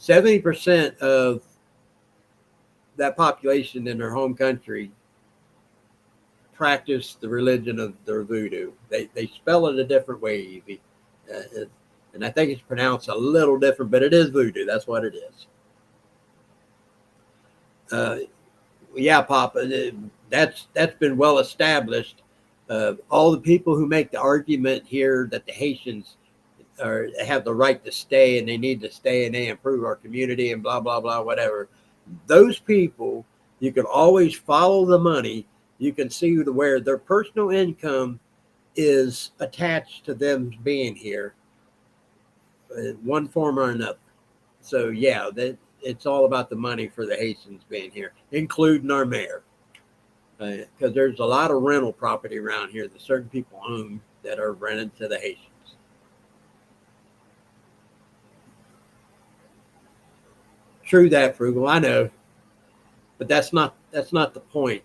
70% of that population in their home country practice the religion of their voodoo. They spell it a different way, Evie. And I think it's pronounced a little different, but it is voodoo. That's what it is. Uh, yeah, Papa, that's been well established. All the people who make the argument here that the Haitians have the right to stay, and they need to stay, and they improve our community, and blah blah blah, whatever. Those people, you can always follow the money. You can see where their personal income is attached to them being here in one form or another. So yeah, it's all about the money for the Haitians being here, including our mayor, because there's a lot of rental property around here that certain people own that are rented to the Haitians. True that, Frugal. I know, but that's not the point.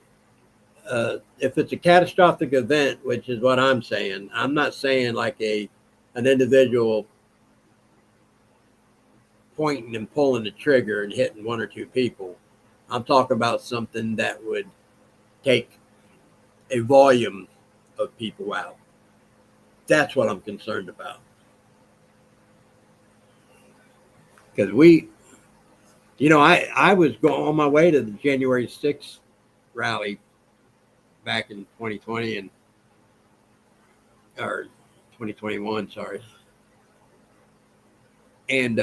If it's a catastrophic event, which is what I'm saying, I'm not saying like an individual pointing and pulling the trigger and hitting one or two people. I'm talking about something that would take a volume of people out. That's what I'm concerned about. Because I was going on my way to the January 6th rally back in 2020 or 2021, sorry. And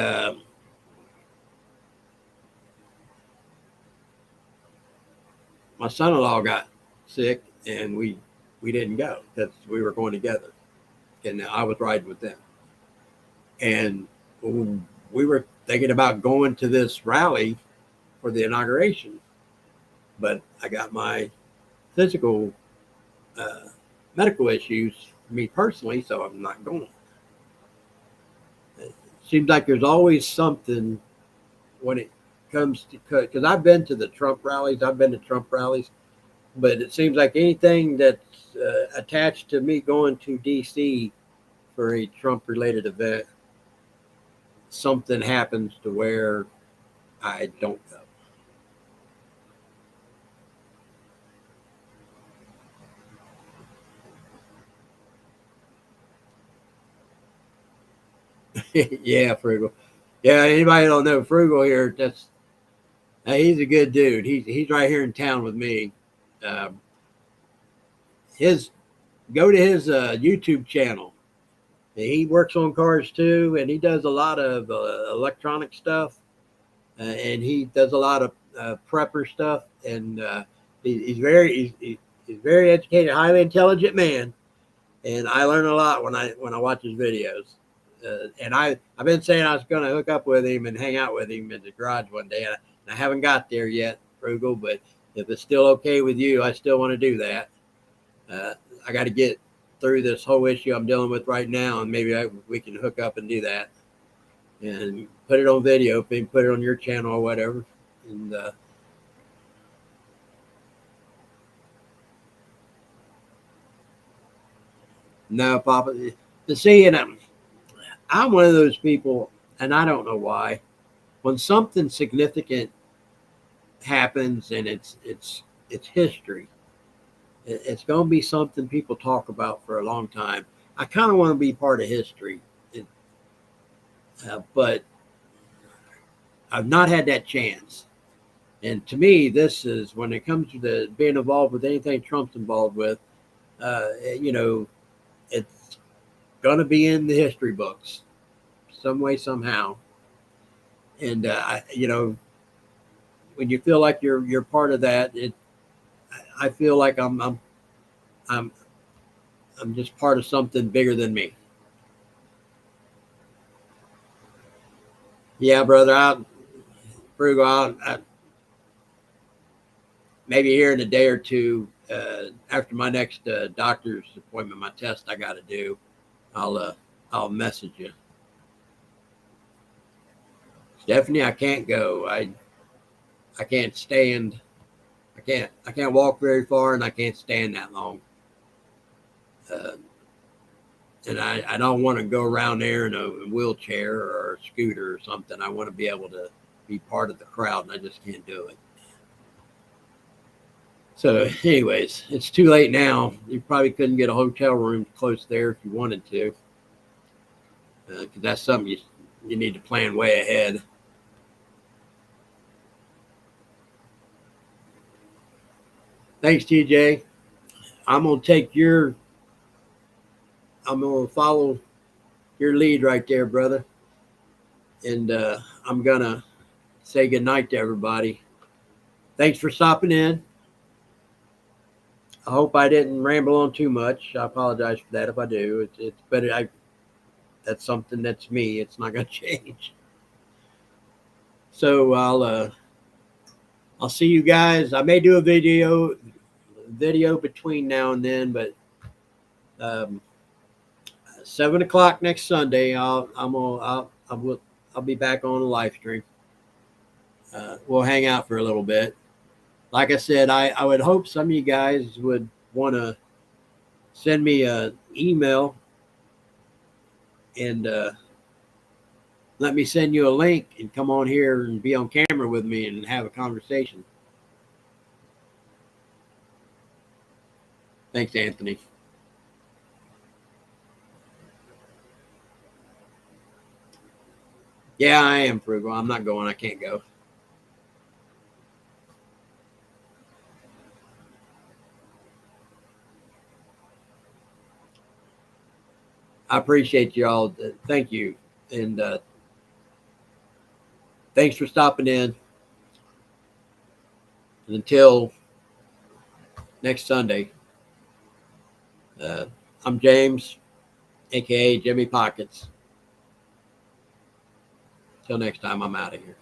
my son-in-law got sick, and we didn't go because we were going together, and I was riding with them. And we were thinking about going to this rally for the inauguration, but I got my physical medical issues, me personally, so I'm not going. It seems like there's always something when it comes to, because I've been to the Trump rallies, but it seems like anything that's attached to me going to DC for a Trump related event, something happens to where I don't go. Yeah, Frugal. Yeah, anybody don't know Frugal here, he's a good dude. He's right here in town with me. Um, his Go to his YouTube channel. He works on cars too, and he does a lot of electronic stuff, and he does a lot of prepper stuff. And he's very educated, highly intelligent man, and I learn a lot when I watch his videos. And I've been saying I was going to hook up with him and hang out with him in the garage one day. I haven't got there yet, Frugal, but if it's still okay with you, I still want to do that. I got to get through this whole issue I'm dealing with right now, and maybe we can hook up and do that and put it on video, maybe put it on your channel or whatever. And no, Papa, to see, and I'm one of those people, and I don't know why. When something significant happens and it's history, it's going to be something people talk about for a long time. I kind of want to be part of history, but I've not had that chance. And to me, this is when it comes to being involved with anything Trump's involved with. You know, it's going to be in the history books some way somehow. And you know, when you feel like you're part of that, I feel like I'm I'm just part of something bigger than me. Yeah, brother. Frugal. Maybe here in a day or two, after my next doctor's appointment, my test I got to do, I'll message you. Stephanie, I can't go. I can't stand. I can't walk very far, and I can't stand that long. Uh, and I don't want to go around there in a wheelchair or a scooter or something. I want to be able to be part of the crowd, and I just can't do it. So, anyways, it's too late now. You probably couldn't get a hotel room close there if you wanted to, because that's something you need to plan way ahead. Thanks, TJ. I'm gonna take your. I'm gonna follow your lead right there, brother, and I'm gonna say good night to everybody. Thanks for stopping in. I hope I didn't ramble on too much. I apologize for that if I do. It's but that's something that's me. It's not gonna change. So I'll see you guys. I may do a video between now and then, but um, 7 o'clock next Sunday, I'll be back on the live stream. We'll hang out for a little bit. Like I said, I would hope some of you guys would want to send me an email and let me send you a link and come on here and be on camera with me and have a conversation. Thanks, Anthony. Yeah, I am frugal. I'm not going. I can't go. I appreciate you all. Thank you. And thanks for stopping in. And until next Sunday, uh, I'm James, aka Jimmy Pockets. Till next time, I'm out of here.